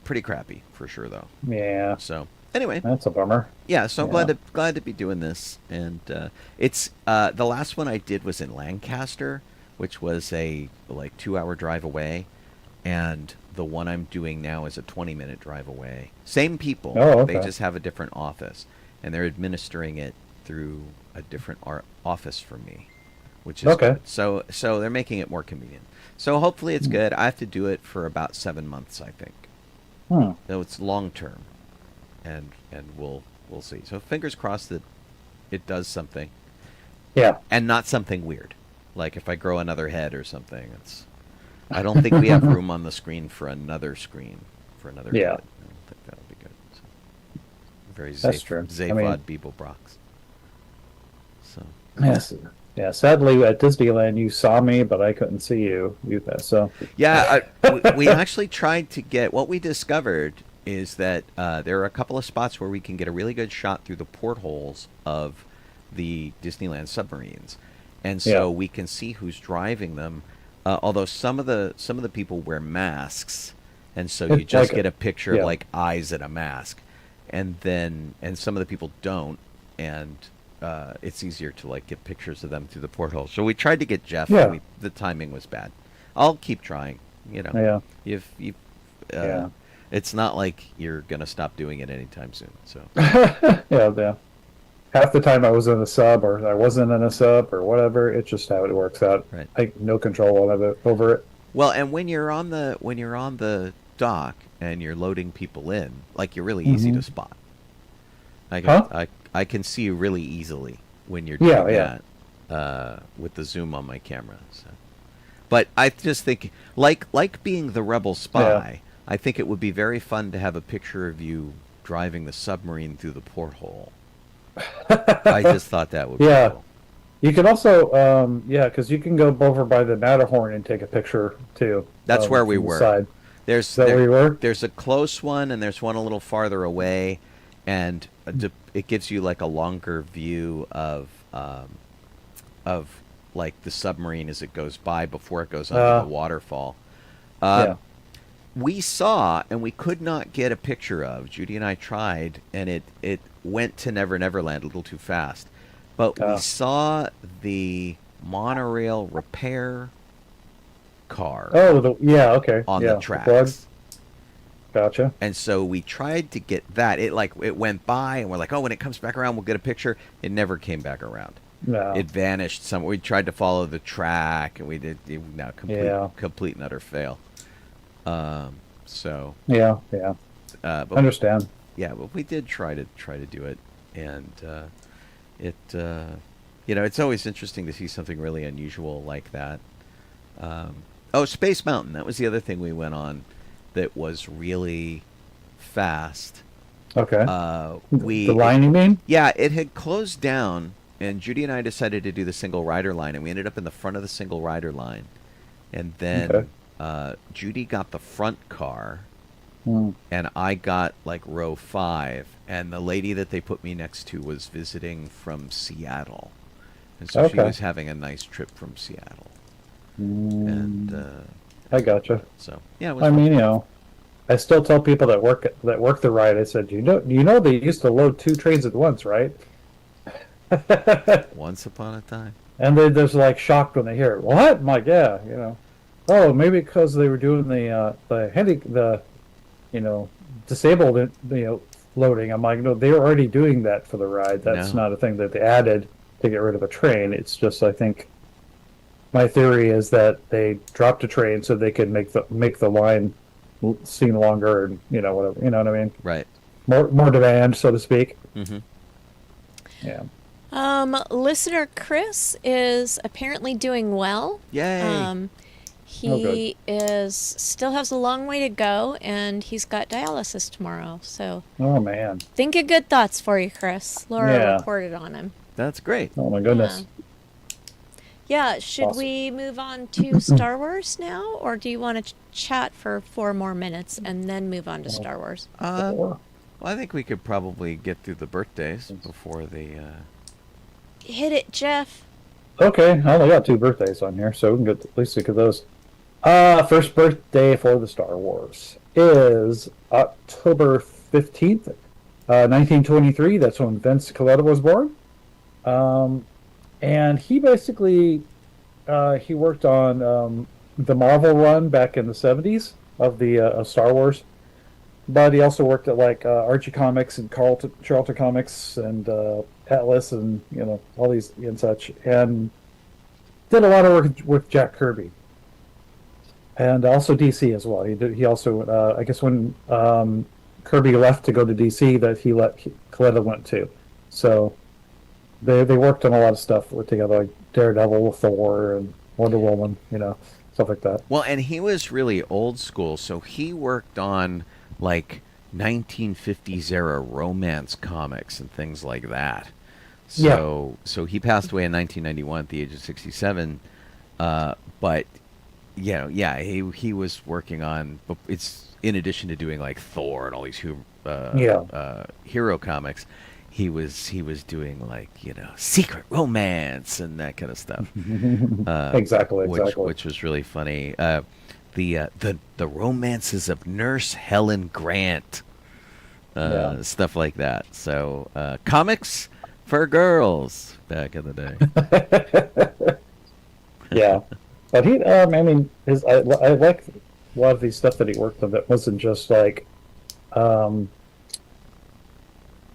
Pretty crappy for sure though. Yeah. So anyway, that's a bummer. Yeah, so I'm glad to be doing this, and it's the last one I did was in Lancaster, which was a 2-hour drive away, and the one I'm doing now is a 20-minute drive away. Same people, they just have a different office, and they're administering it through a different office for me, which is good. So they're making it more convenient. So hopefully it's good. I have to do it for about 7 months, I think. So it's long term, and we'll see. So fingers crossed that it does something. Yeah. And not something weird, like if I grow another head or something. I don't think we have room on the screen for another screen for another Yeah. day. I don't think that'll be good. So, very That's true. Zaphod Beeblebrox. So. Yes. Yeah, sadly at Disneyland you saw me, but I couldn't see you. So Yeah, we actually tried to get. What we discovered is that there are a couple of spots where we can get a really good shot through the portholes of the Disneyland submarines, and so we can see who's driving them. Although some of the people wear masks, and so you just get a picture of like eyes and a mask, and some of the people don't, and it's easier to like get pictures of them through the porthole. So we tried to get Jeff. Yeah. And the timing was bad. I'll keep trying. You know. Yeah. It's not like you're gonna stop doing it anytime soon. So. Yeah. Half the time I was in a sub, or I wasn't in a sub, or whatever. It's just how it works out. Right. I no control over it. Well, and when you're on the dock and you're loading people in, like you're really easy to spot. I can see you really easily when you're doing that with the zoom on my camera. So. But I just think, like being the rebel spy, I think it would be very fun to have a picture of you driving the submarine through the porthole. I just thought that would be cool. You can also, because you can go over by the Matterhorn and take a picture too. That's where we were. Side. There's where you were? There's a close one, and there's one a little farther away, and it gives you like a longer view of like the submarine as it goes by before it goes under the waterfall. We saw, and we could not get a picture of. Judy and I tried, and it went to Never Never Land a little too fast. But we saw the monorail repair car. On the tracks. Gotcha. And so we tried to get that. It went by, and we're like, oh, when it comes back around, we'll get a picture. It never came back around. No. It vanished somewhere. We tried to follow the track, and we did. Complete and utter fail. So but understand. But we did try to do it, and it's always interesting to see something really unusual like that. Space Mountain, that was the other thing we went on that was really fast. Okay. The line, you mean? Yeah, it had closed down, and Judy and I decided to do the single rider line, and we ended up in the front of the single rider line, and then Judy got the front car, and I got like row 5, and the lady that they put me next to was visiting from Seattle, and so she was having a nice trip from Seattle. And I gotcha. So yeah, it was fun. I still tell people that work the ride. I said, you know, they used to load 2 trains at once, right? Once upon a time. And they're just like shocked when they hear it. What? I'm like, oh, maybe because they were doing the disabled loading. I'm like, no, they were already doing that for the ride. That's not a thing that they added to get rid of a train. It's just, I think, my theory is that they dropped a train so they could make the line seem longer, and whatever. You know what I mean? Right. More demand, so to speak. Mm-hmm. Yeah. Listener Chris is apparently doing well. Yay. He still has a long way to go, and he's got dialysis tomorrow. So. Oh man. Thinking good thoughts for you, Chris. Laura reported on him. That's great. Oh my goodness. Yeah, should we move on to Star Wars now, or do you want to chat for 4 more minutes and then move on to Star Wars? Well, I think we could probably get through the birthdays before the... Hit it, Jeff. Okay, I only got 2 birthdays on here, so we can get at least look at those. First birthday for the Star Wars is October 15th, 1923. That's when Vince Coletta was born. And he basically he worked on the Marvel run back in the 70s of the Star Wars, but he also worked at like Archie Comics and Charlton Comics and Atlas and all these and such, and did a lot of work with Jack Kirby and also DC as well. He also I guess when Kirby left to go to DC, that Coletta went to, so. They worked on a lot of stuff together, like Daredevil, Thor, and Wonder Woman, stuff like that. Well, and he was really old school, so he worked on like 1950s era romance comics and things like that. So he passed away in 1991 at the age of 67. But he was working on, it's in addition to doing like Thor and all these hero comics, he was doing like secret romance and that kind of stuff. Exactly. Which was really funny. The romances of Nurse Helen Grant, stuff like that. So comics for girls back in the day. Yeah, but he, I mean, I like a lot of the stuff that he worked on that wasn't just like,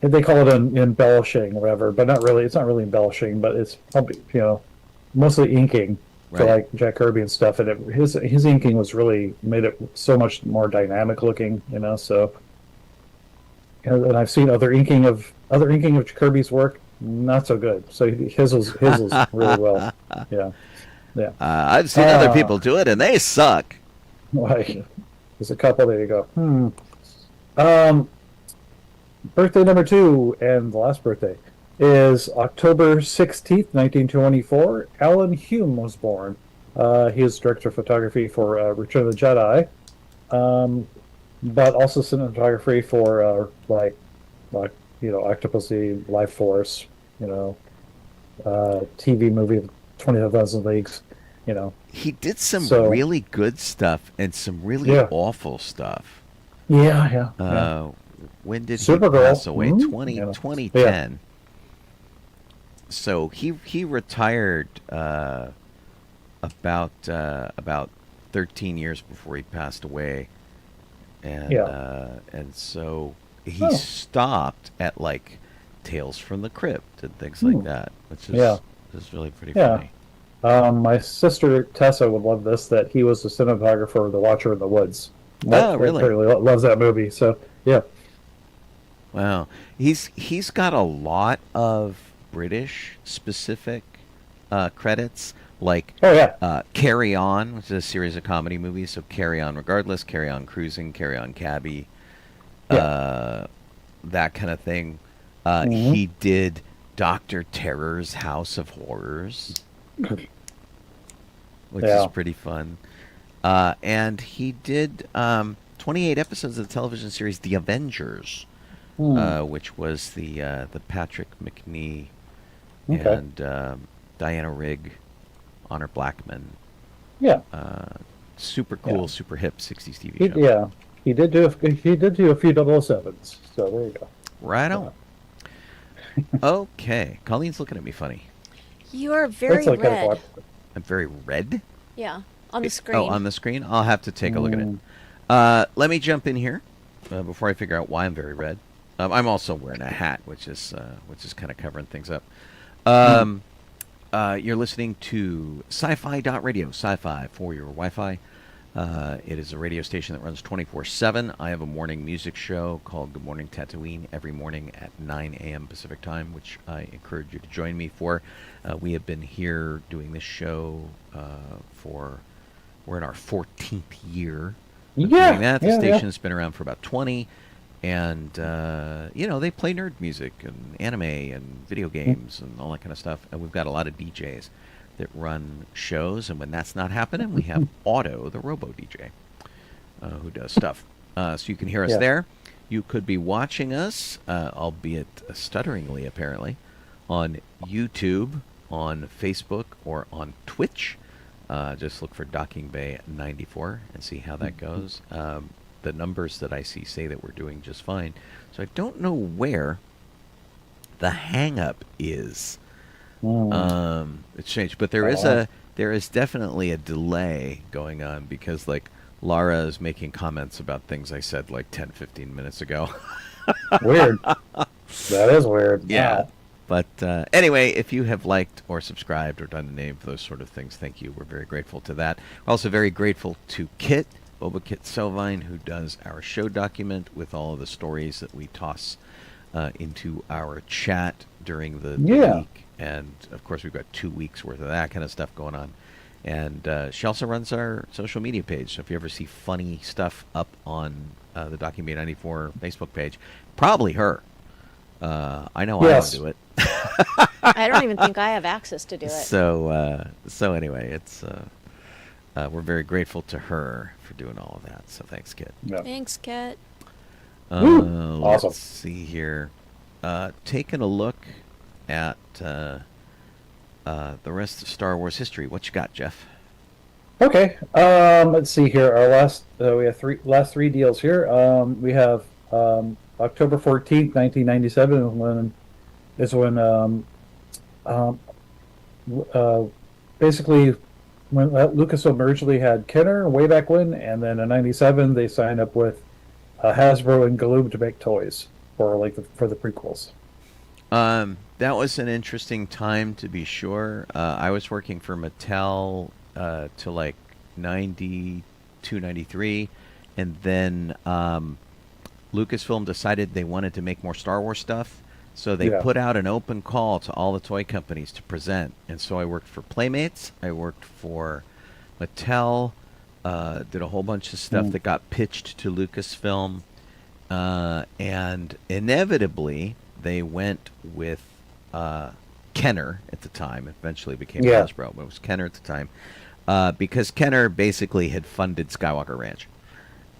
they call it embellishing or whatever, but not really. It's not really embellishing, but it's probably mostly inking for like Jack Kirby and stuff. And his inking was really made it so much more dynamic looking, So, and I've seen other inking of Kirby's work, not so good. So his was really well. Yeah. Yeah. I've seen other people do it, and they suck. Like, there's a couple. There you go. Birthday number 2, and the last birthday, is October 16th, 1924. Alan Hume was born. He is director of photography for Return of the Jedi, but also cinematography for Octopussy, Life Force, TV movie of 20,000 Leagues. He did some really good stuff and some really awful stuff. Yeah. When did Supergirl. he pass away? Mm-hmm. 2010. Yeah. So he retired about 13 years before he passed away, and so he stopped at like Tales from the Crypt and things like that, which is really pretty funny. My sister Tessa would love this. That he was the cinematographer of The Watcher in the Woods. Really? Loves that movie. So yeah. Wow, he's got a lot of British specific credits, like Carry On, which is a series of comedy movies. So Carry On Regardless, Carry On Cruising, Carry On Cabby, that kind of thing. He did Dr. Terror's House of Horrors, which is pretty fun. And he did 28 episodes of the television series The Avengers, which was the Patrick McNee and Diana Rigg, Honor Blackman. Yeah. Super cool, super hip 60s TV show. Yeah. He did do a few 007s. So there you go. Right on. Okay. Colleen's looking at me funny. You are very red. I'm very red? Yeah. On the screen. Oh, on the screen? I'll have to take a look at it. Let me jump in here before I figure out why I'm very red. I'm also wearing a hat, which is kind of covering things up. You're listening to sci-fi.radio, sci-fi for your Wi-Fi. It is a radio station that runs 24/7. I have a morning music show called Good Morning Tatooine every morning at 9 a.m. Pacific Time, which I encourage you to join me for. We have been here doing this show we're in our 14th year of doing that. The station's been around for about 20. And, they play nerd music and anime and video games and all that kind of stuff. And we've got a lot of DJs that run shows. And when that's not happening, we have Otto, the robo-DJ, who does stuff. So you can hear us there. You could be watching us, albeit stutteringly apparently, on YouTube, on Facebook, or on Twitch. Just look for Docking Bay 94 and see how that goes. The numbers that I see say that we're doing just fine. So I don't know where the hang-up is. It's changed, but there is definitely a delay going on because like Lara is making comments about things I said like 10-15 minutes ago. Weird. That is weird. Yeah. But anyway, if you have liked or subscribed or done a name for those sort of things, thank you. We're very grateful to that. We're also very grateful to Kit, Boba-Kit Sovine, who does our show document with all of the stories that we toss into our chat during the week. And, of course, we've got 2 weeks' worth of that kind of stuff going on. And she also runs our social media page. So if you ever see funny stuff up on the Document94 Facebook page, probably her. I know Yes. I don't do it. I don't even think I have access to do it. So anyway, it's we're very grateful to her for doing all of that. So thanks, Kit. Yeah. Thanks, Kit. Awesome. Let's see here. Taking a look at the rest of Star Wars history. What you got, Jeff? Okay. Let's see here. Our last we have last three deals here. We have October 14th, 1997 is when basically when Lucasfilm originally had Kenner way back when, and then in '97 they signed up with Hasbro and Galoob to make toys for for the prequels. That was an interesting time, to be sure. I was working for Mattel till like 92, 93, and then Lucasfilm decided they wanted to make more Star Wars stuff, so they put out an open call to all the toy companies to present. And so I worked for Playmates, I worked for Mattel, did a whole bunch of stuff that got pitched to Lucasfilm, and inevitably they went with Kenner at the time. Eventually became Hasbro, but it was Kenner at the time, because Kenner basically had funded Skywalker Ranch.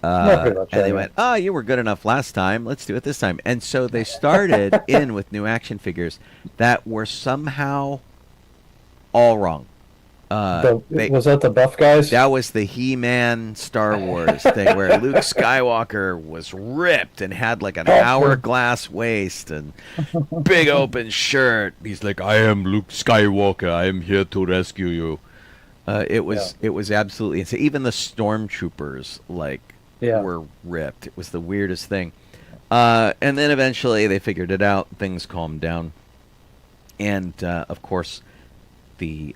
And they went, "Oh, you were good enough last time. Let's do it this time." And so they started in with new action figures that were somehow all wrong. Was that the buff guys? That was the He-Man Star Wars thing where Luke Skywalker was ripped and had like an hourglass waist and big open shirt. He's like, "I am Luke Skywalker. I am here to rescue you." It was absolutely insane. Even the stormtroopers were ripped. It was the weirdest thing. And then eventually they figured it out. Things calmed down. And of course, the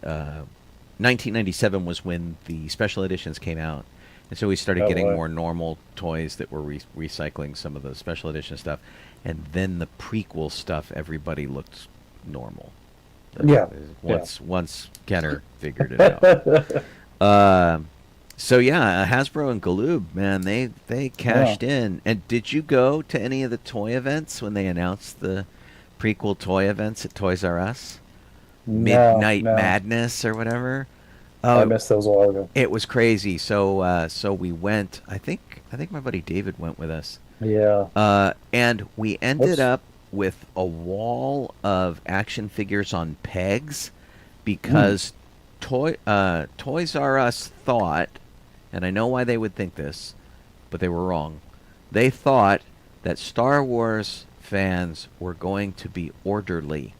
1997 was when the special editions came out. And so we started getting more normal toys that were recycling some of the special edition stuff. And then the prequel stuff, everybody looked normal. Once Kenner figured it out. So yeah, Hasbro and Galoob, man, they cashed in. And did you go to any of the toy events when they announced the prequel toy events at Toys R Us? Midnight Madness or whatever. I missed those a while ago. It was crazy. So we went. I think my buddy David went with us. Yeah. And we ended up with a wall of action figures on pegs because Toys R Us thought, and I know why they would think this, but they were wrong. They thought that Star Wars fans were going to be orderly.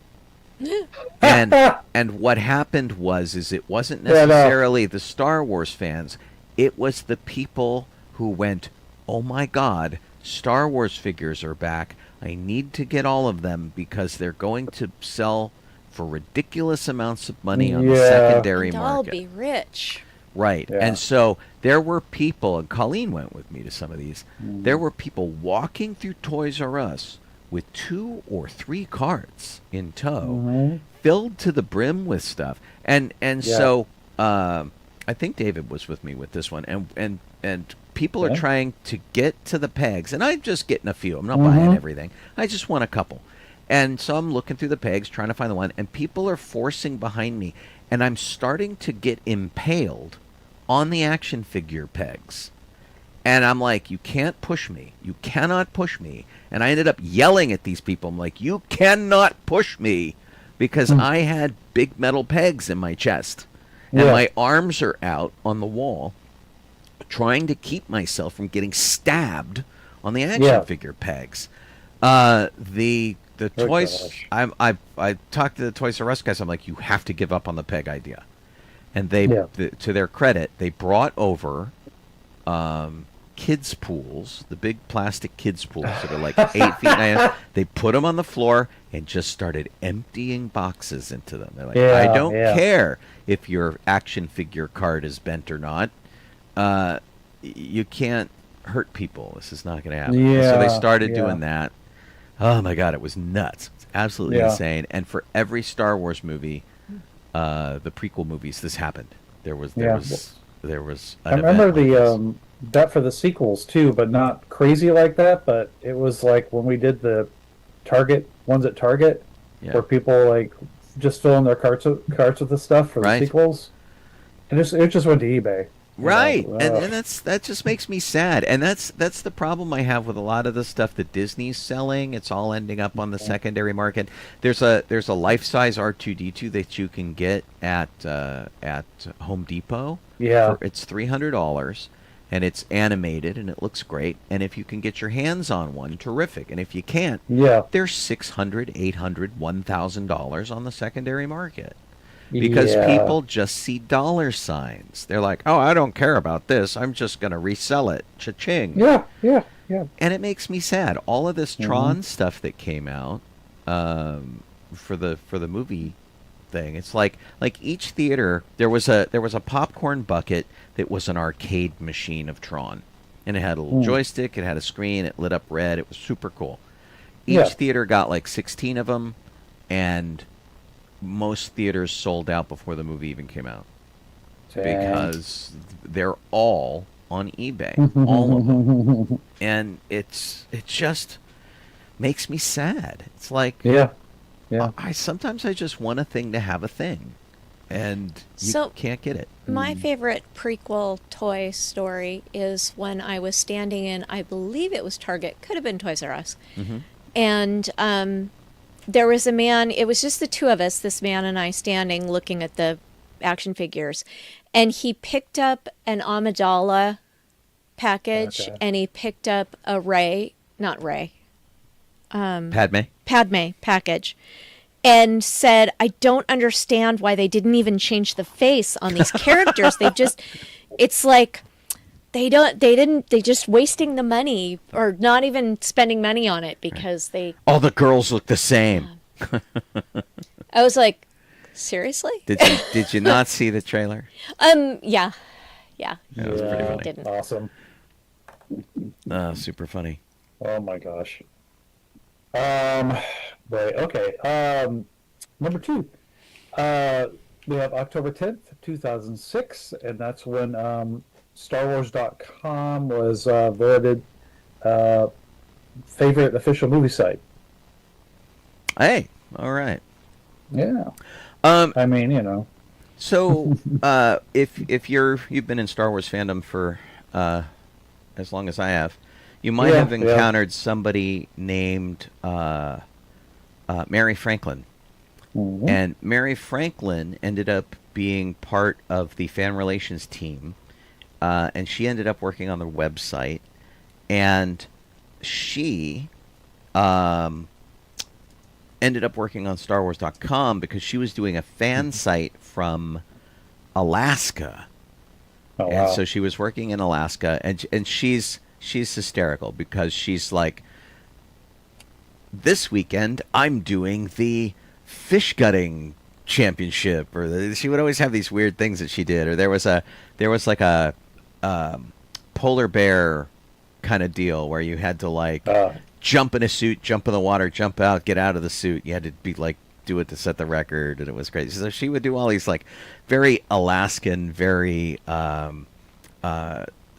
and what happened was it wasn't necessarily the Star Wars fans. It was the people who went, "Oh my God, Star Wars figures are back. I need to get all of them because they're going to sell for ridiculous amounts of money on the secondary and market. I'll be rich." Right. Yeah. And so there were people, and Colleen went with me to some of these. There were people walking through Toys R Us with 2 or 3 carts in tow, filled to the brim with stuff. And so I think David was with me with this one. And people are trying to get to the pegs. And I'm just getting a few. I'm not buying everything. I just want a couple. And so I'm looking through the pegs, trying to find the one. And people are forcing behind me. And I'm starting to get impaled on the action figure pegs. And I'm like, "You can't push me. You cannot push me." And I ended up yelling at these people. I'm like, "You cannot push me," because I had big metal pegs in my chest. And my arms are out on the wall trying to keep myself from getting stabbed on the action figure pegs. The toys, I talked to the Toys R Us guys. I'm like, "You have to give up on the peg idea." And they, to their credit, they brought over kids pools, the big plastic kids pools that are like 8 feet high. They put them on the floor and just started emptying boxes into them. They're like, "I don't care if your action figure card is bent or not. You can't hurt people. This is not going to happen." So they started doing that. Oh my God, it was nuts. It's absolutely insane. And for every Star Wars movie, the prequel movies, this happened. There was I remember the that for the sequels too, but not crazy like that. But it was like when we did the Target ones at Target, where people like just fill in their carts with the stuff for the sequels, and it just went to eBay. Right, and that just makes me sad, and that's the problem I have with a lot of the stuff that Disney's selling. It's all ending up on the secondary market. There's a life-size R2-D2 that you can get at Home Depot. Yeah, it's $300, and it's animated and it looks great. And if you can get your hands on one, terrific. And if you can't, they're $600, $800, $1,000 on the secondary market. Because people just see dollar signs. They're like, oh, I don't care about this. I'm just going to resell it. Cha-ching. Yeah. And it makes me sad. All of this Tron stuff that came out for the movie thing. It's like each theater, there was a popcorn bucket that was an arcade machine of Tron. And it had a little joystick. It had a screen. It lit up red. It was super cool. Each theater got like 16 of them. And most theaters sold out before the movie even came out. Dang. Because they're all on eBay, all of them, and it just makes me sad. It's like, sometimes I just want a thing to have a thing, and you can't get it. My favorite prequel toy story is when I was standing in, I believe it was Target, could have been Toys R Us, and there was a man, it was just the two of us, this man and I standing looking at the action figures. And he picked up an Amidala package and he picked up a Padme package. And said, I don't understand why they didn't even change the face on these characters. It's like they just wasting the money or not even spending money on it because all the girls look the same. I was like, seriously? Did you not see the trailer? Yeah. That was pretty funny. Didn't. Awesome. Super funny. Oh my gosh. Right. Okay. Number 2. We have October 10th, 2006, and that's when StarWars.com was voted favorite official movie site. Hey, all right. Yeah. I mean, you know. So, if you've been in Star Wars fandom for as long as I have, you might have encountered somebody named Mary Franklin. And Mary Franklin ended up being part of the fan relations team. And she ended up working on the website, and she ended up working on StarWars.com because she was doing a fan site from Alaska. Oh, wow. And so she was working in Alaska, and she's hysterical because she's like, this weekend I'm doing the fish gutting championship, or she would always have these weird things that she did, or there was like a polar bear kind of deal where you had to like jump in a suit, jump in the water, jump out, get out of the suit. You had to be like do it to set the record, and it was crazy. So she would do all these like very Alaskan, very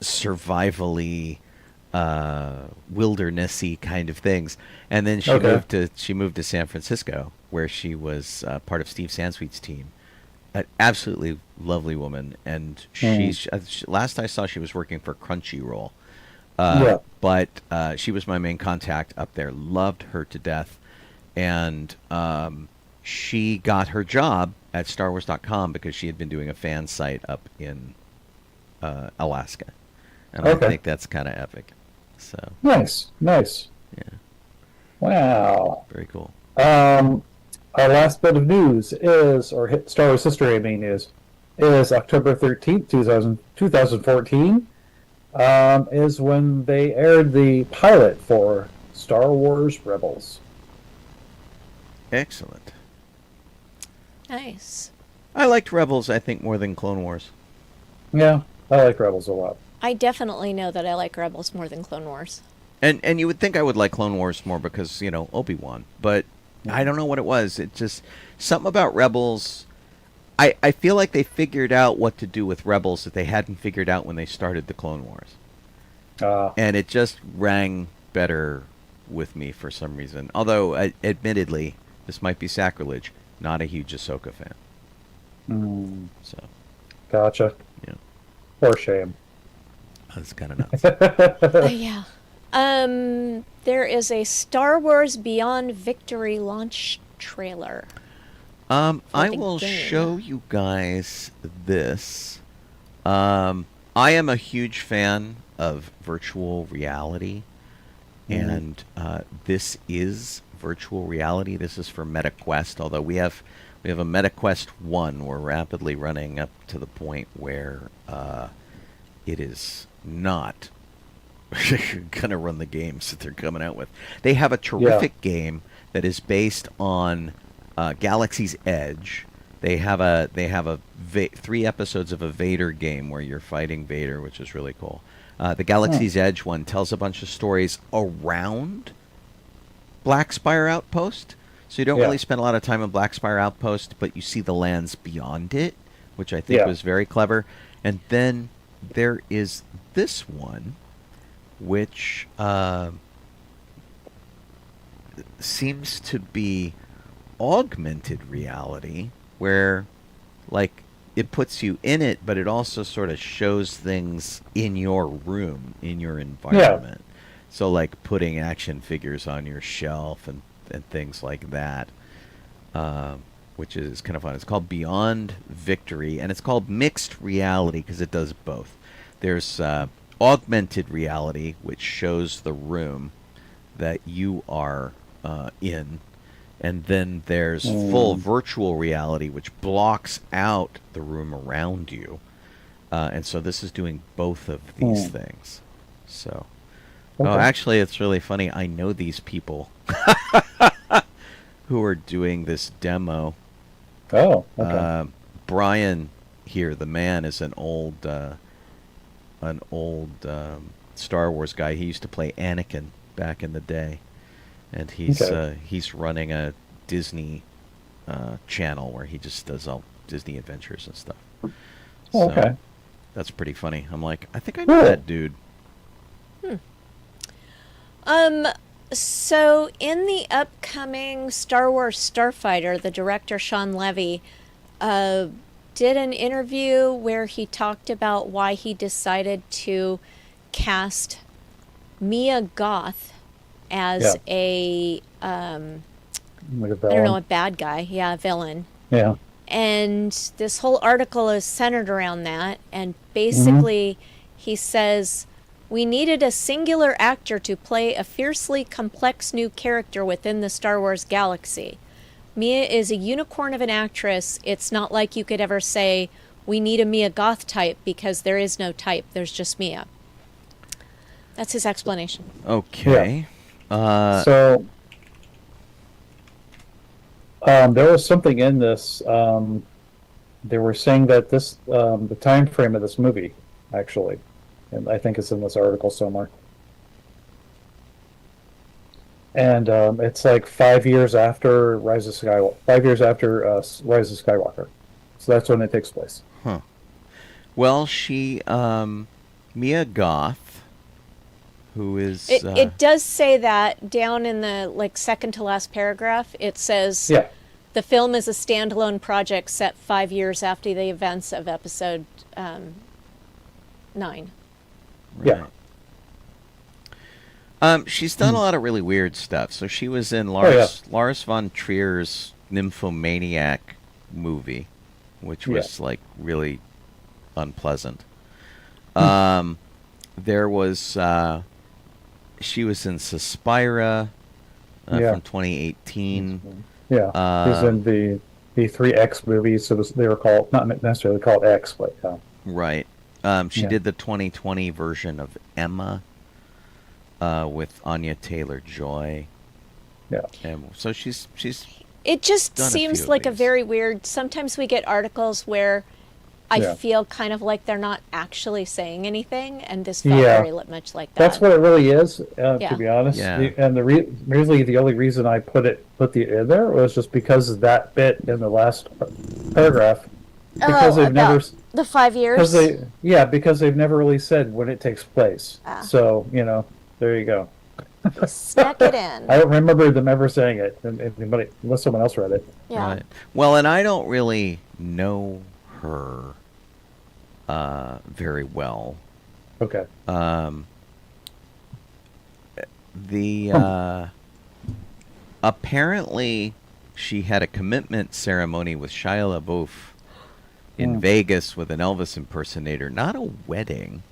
survivally wildernessy kind of things. And then she moved to San Francisco, where she was part of Steve Sansweet's team. An absolutely lovely woman, and she's last I saw she was working for Crunchyroll. But she was my main contact up there. Loved her to death, and she got her job at StarWars.com because she had been doing a fan site up in Alaska, and I think that's kind of epic. So nice. Yeah. Wow. Very cool. Our last bit of news is, or Star Wars history, I mean, is October 13th, 2014, is when they aired the pilot for Star Wars Rebels. Excellent. Nice. I liked Rebels, I think, more than Clone Wars. Yeah, I like Rebels a lot. I definitely know that I like Rebels more than Clone Wars. And you would think I would like Clone Wars more because, Obi-Wan. But I don't know what it was. It just, something about Rebels, I feel like they figured out what to do with Rebels that they hadn't figured out when they started the Clone Wars. And it just rang better with me for some reason. Although, admittedly, this might be sacrilege, not a huge Ahsoka fan. So, gotcha. Yeah. Poor shame. That's kind of nuts. Yeah. There is a Star Wars Beyond Victory launch trailer. I will show you guys this. I am a huge fan of virtual reality, and this is virtual reality. This is for MetaQuest, although we have a MetaQuest 1. We're rapidly running up to the point where it is not going to run the games that they're coming out with. They have a terrific game that is based on Galaxy's Edge. They have 3 episodes of a Vader game where you're fighting Vader, which is really cool. The Galaxy's Edge one tells a bunch of stories around Black Spire Outpost, so you don't really spend a lot of time on Black Spire Outpost, but you see the lands beyond it, which I think was very clever. And then there is this one, which seems to be augmented reality, where like it puts you in it, but it also sort of shows things in your room, in your environment. So like putting action figures on your shelf and things like that, which is kind of fun. It's called Beyond Victory, and it's called Mixed Reality because it does both. There's augmented reality, which shows the room that you are in. And then there's full virtual reality, which blocks out the room around you. And so this is doing both of these things. So, actually, it's really funny. I know these people who are doing this demo. Oh, okay. Brian here, the man, is an old Star Wars guy. He used to play Anakin back in the day. And he's running a Disney channel where he just does all Disney adventures and stuff. Oh, okay. That's pretty funny. I'm like, I think I know that dude. So in the upcoming Star Wars Starfighter, the director Sean Levy did an interview where he talked about why he decided to cast Mia Goth as a a bad guy, a villain. Yeah. And this whole article is centered around that, and basically he says, we needed a singular actor to play a fiercely complex new character within the Star Wars galaxy. Mia is a unicorn of an actress. It's not like you could ever say, we need a Mia Goth type, because there is no type, there's just Mia. That's his explanation. Okay. So there was something in this. They were saying that this the time frame of this movie, actually, and I think it's in this article somewhere. And it's like 5 years after Rise of Skywalker. 5 years after Rise of Skywalker. So that's when it takes place. Huh. Well, she Mia Goth, who is it does say that down in the second to last paragraph. It says the film is a standalone project set 5 years after the events of episode 9. Right. Yeah. She's done a lot of really weird stuff. So she was in Lars von Trier's Nymphomaniac movie, which was really unpleasant. There was she was in Suspira from 2018. Yeah, he's in the 3X movies. So they were called, not necessarily called X, but right. She did the 2020 version of Emma with Anya Taylor-Joy. Yeah, and so she's. It just seems like a very weird. Sometimes we get articles where I feel kind of like they're not actually saying anything, and this felt very much like that. That's what it really is, to be honest. Yeah. And really the only reason I put the in there was just because of that bit in the last paragraph because they've never the 5 years. Because they've never really said when it takes place. So there you go. Snuck it in. I don't remember them ever saying it, unless someone else read it. Yeah. Right. Well, and I don't really know her very well. Okay. Apparently she had a commitment ceremony with Shia LaBeouf in Vegas with an Elvis impersonator, not a wedding.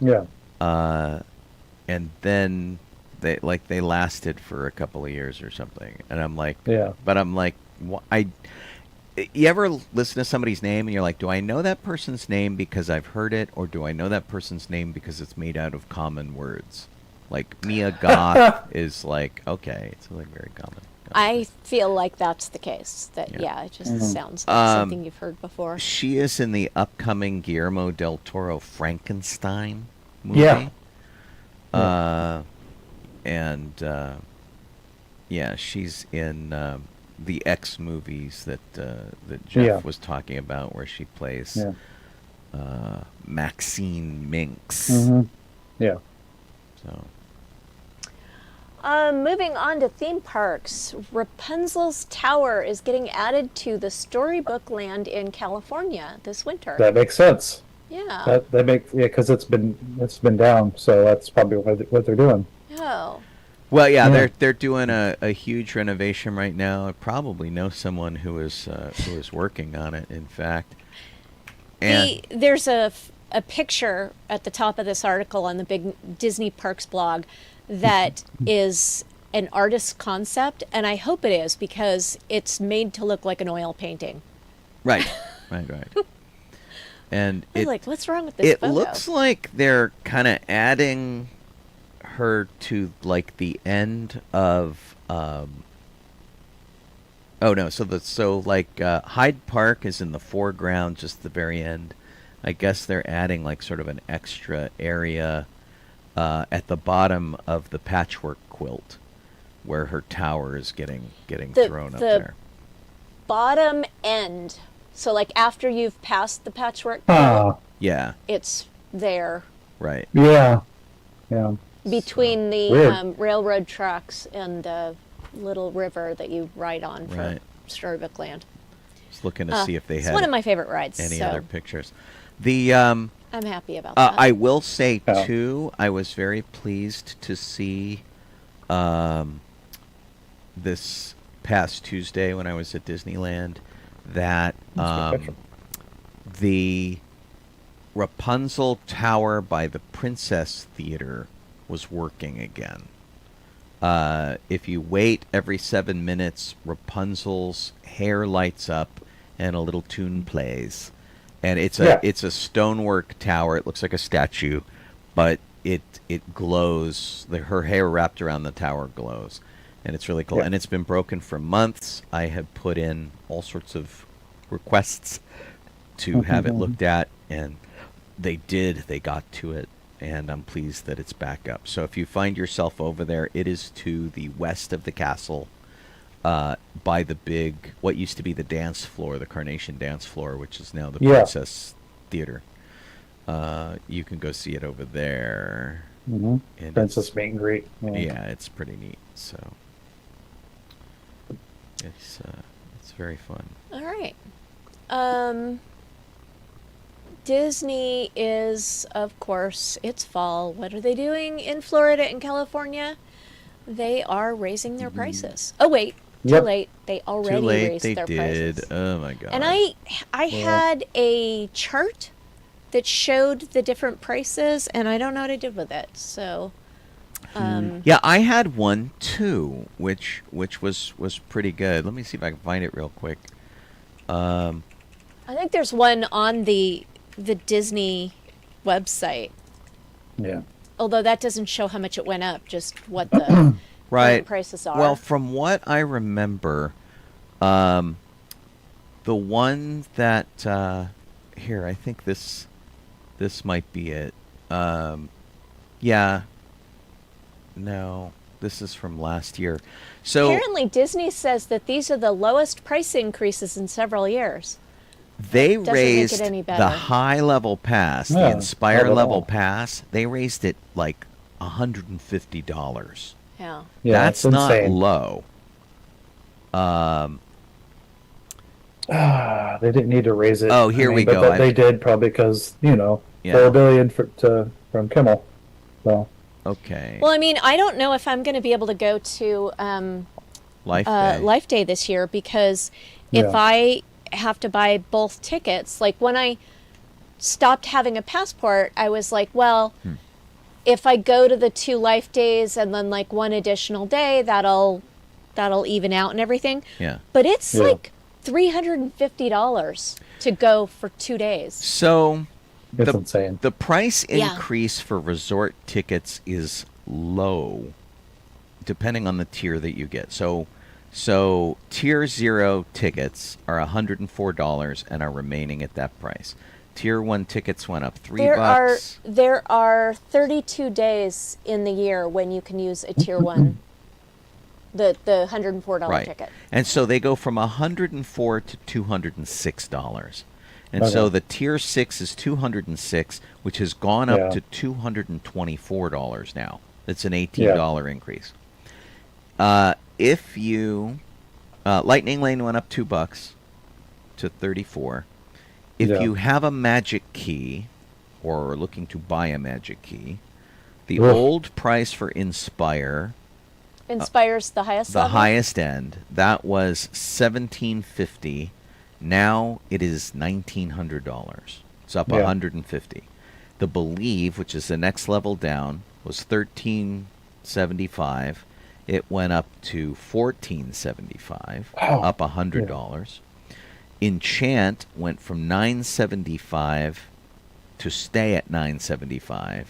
Yeah. And then they lasted for a couple of years or something, and I'm like, yeah. But I'm like, you ever listen to somebody's name and you're like, do I know that person's name because I've heard it, or do I know that person's name because it's made out of common words? Like Mia Goth is like, okay, it's like very common. I feel like that's the case. That it just sounds like something you've heard before. She is in the upcoming Guillermo del Toro Frankenstein movie. Yeah. She's in the X movies that Jeff was talking about, where she plays Maxine Minx. Mm-hmm. Yeah. So. Moving on to theme parks, Rapunzel's Tower is getting added to the Storybookland in California this winter. That makes sense. Yeah. Because it's been down, so that's probably what they're doing. Oh. Well, yeah, they're doing a huge renovation right now. I probably know someone who is working on it. In fact, and there's a picture at the top of this article on the big Disney Parks blog that is an artist's concept, and I hope it is, because it's made to look like an oil painting. Right. And I was like, what's wrong with this photo? It looks like they're kind of adding her to like the end of Hyde Park is in the foreground, just the very end. I guess they're adding like sort of an extra area at the bottom of the patchwork quilt where her tower is getting thrown up there. Bottom end. So like after you've passed the patchwork quilt, it's there. Right. Yeah. Between the railroad tracks and the little river that you ride on for Storybookland. Just looking to see if they had one of my favorite rides. Any so other pictures. The I'm happy about that. I will say too, I was very pleased to see this past Tuesday when I was at Disneyland that the Rapunzel Tower by the Princess Theater was working again. If you wait every 7 minutes, Rapunzel's hair lights up and a little tune plays. And it's a stonework tower. It looks like a statue, but it glows. Her hair wrapped around the tower glows, and it's really cool. Yeah. And it's been broken for months. I have put in all sorts of requests to have it looked at, and they did. They got to it, and I'm pleased that it's back up. So if you find yourself over there, it is to the west of the castle. By the big, what used to be the dance floor, the Carnation dance floor, which is now the Princess Theater. You can go see it over there. Mm-hmm. Princess meet and greet. Yeah, it's pretty neat. So it's very fun. All right. Disney is, of course, it's fall. What are they doing in Florida and California? They are raising their prices. Oh wait. Too late. They already raised their prices. Oh my god. And I had a chart that showed the different prices, and I don't know what I did with it. So yeah, I had one too, which was pretty good. Let me see if I can find it real quick. I think there's one on the Disney website. Yeah. Although that doesn't show how much it went up, just what the prices are. Well, from what I remember, the one that here, I think this might be it. Yeah. No, this is from last year. So apparently Disney says that these are the lowest price increases in several years. They Doesn't make raised it any the better. high level pass, Yeah, the Inspire not at level all. pass. They raised it like $150. Yeah. Yeah, That's it's not insane. low. They didn't need to raise it. Oh, here we go. They did probably because Yeah. $4 billion from Kimmel. So Okay. Well, I mean, I don't know if I'm going to be able to go to Life Day. Life Day this year because if Yeah. I have to buy both tickets, like when I stopped having a passport, I was like, well, if I go to the 2 Life Days and then like one additional day, that'll even out and everything. Yeah. But it's Yeah. like $350 to go for 2 days. So it's insane. the price Yeah. increase for resort tickets is low, depending on the tier that you get. So tier 0 tickets are $104 and are remaining at that price. Tier 1 tickets went up $3. There are 32 days in the year when you can use a tier 1 the $104 Right. ticket. And so they go from $104 to $206. And so Okay. the tier 6 is $206, which has gone up Yeah. to $224 now. It's an $18 increase. If you Lightning Lane went up $2 to 34. If Yeah. you have a magic key or are looking to buy a magic key, the Oof. old price for Inspire, Inspires the highest the level? highest end, that was $1,750. Now it is $1,900. It's up Yeah. $150. The Believe, which is the next level down, was $1,375. It went up to $1,475, Wow. up $100. Enchant went from $975 to stay at $975,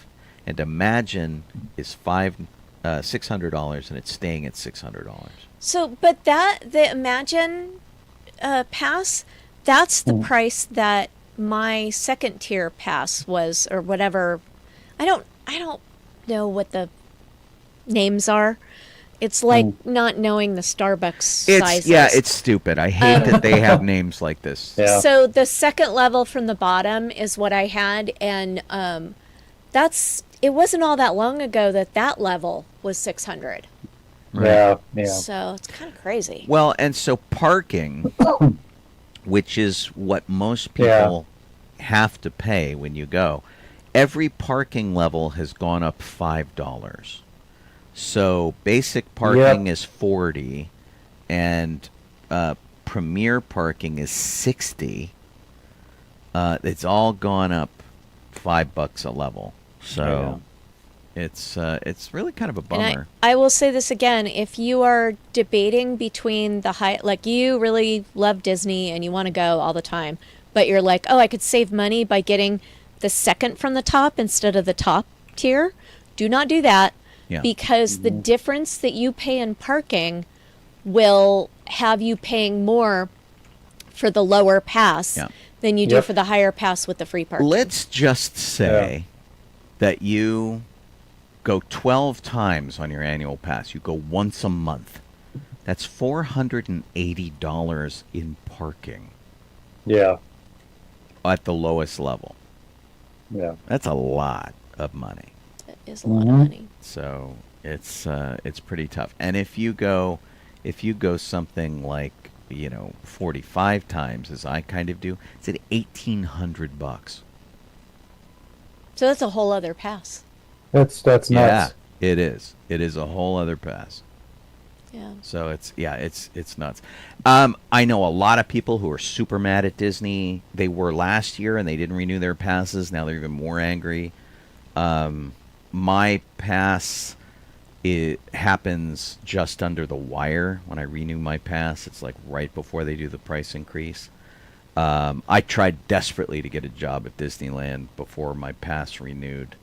and Imagine is $600 and it's staying at $600. So, but the Imagine pass, that's the price that my second tier pass was, or whatever. I don't know what the names are. It's like not knowing the Starbucks sizes. Yeah, it's stupid. I hate that they have names like this. Yeah. So the second level from the bottom is what I had, and it wasn't all that long ago that level was 600. Yeah. So it's kind of crazy. Well, and so parking, which is what most people have to pay when you go, every parking level has gone up $5. So basic parking is $40, and premier parking is $60. It's all gone up $5 a level. So it's really kind of a bummer. And I will say this again: if you are debating between the high, like you really love Disney and you want to go all the time, but you're like, oh, I could save money by getting the second from the top instead of the top tier. Do not do that. Yeah. Because the difference that you pay in parking will have you paying more for the lower pass than you do for the higher pass with the free parking. Let's just say that you go 12 times on your annual pass. You go once a month. That's $480 in parking. Yeah. At the lowest level. Yeah. That's a lot of money. It is a lot of money. So it's pretty tough. And if you go something like 45 times, as I kind of do, it's at $1,800. So that's a whole other pass. That's nuts. Yeah, it is. It is a whole other pass. Yeah. So it's nuts. I know a lot of people who are super mad at Disney. They were last year and they didn't renew their passes. Now they're even more angry. My pass, it happens just under the wire. When I renew my pass, it's like right before they do the price increase. I tried desperately to get a job at Disneyland before my pass renewed.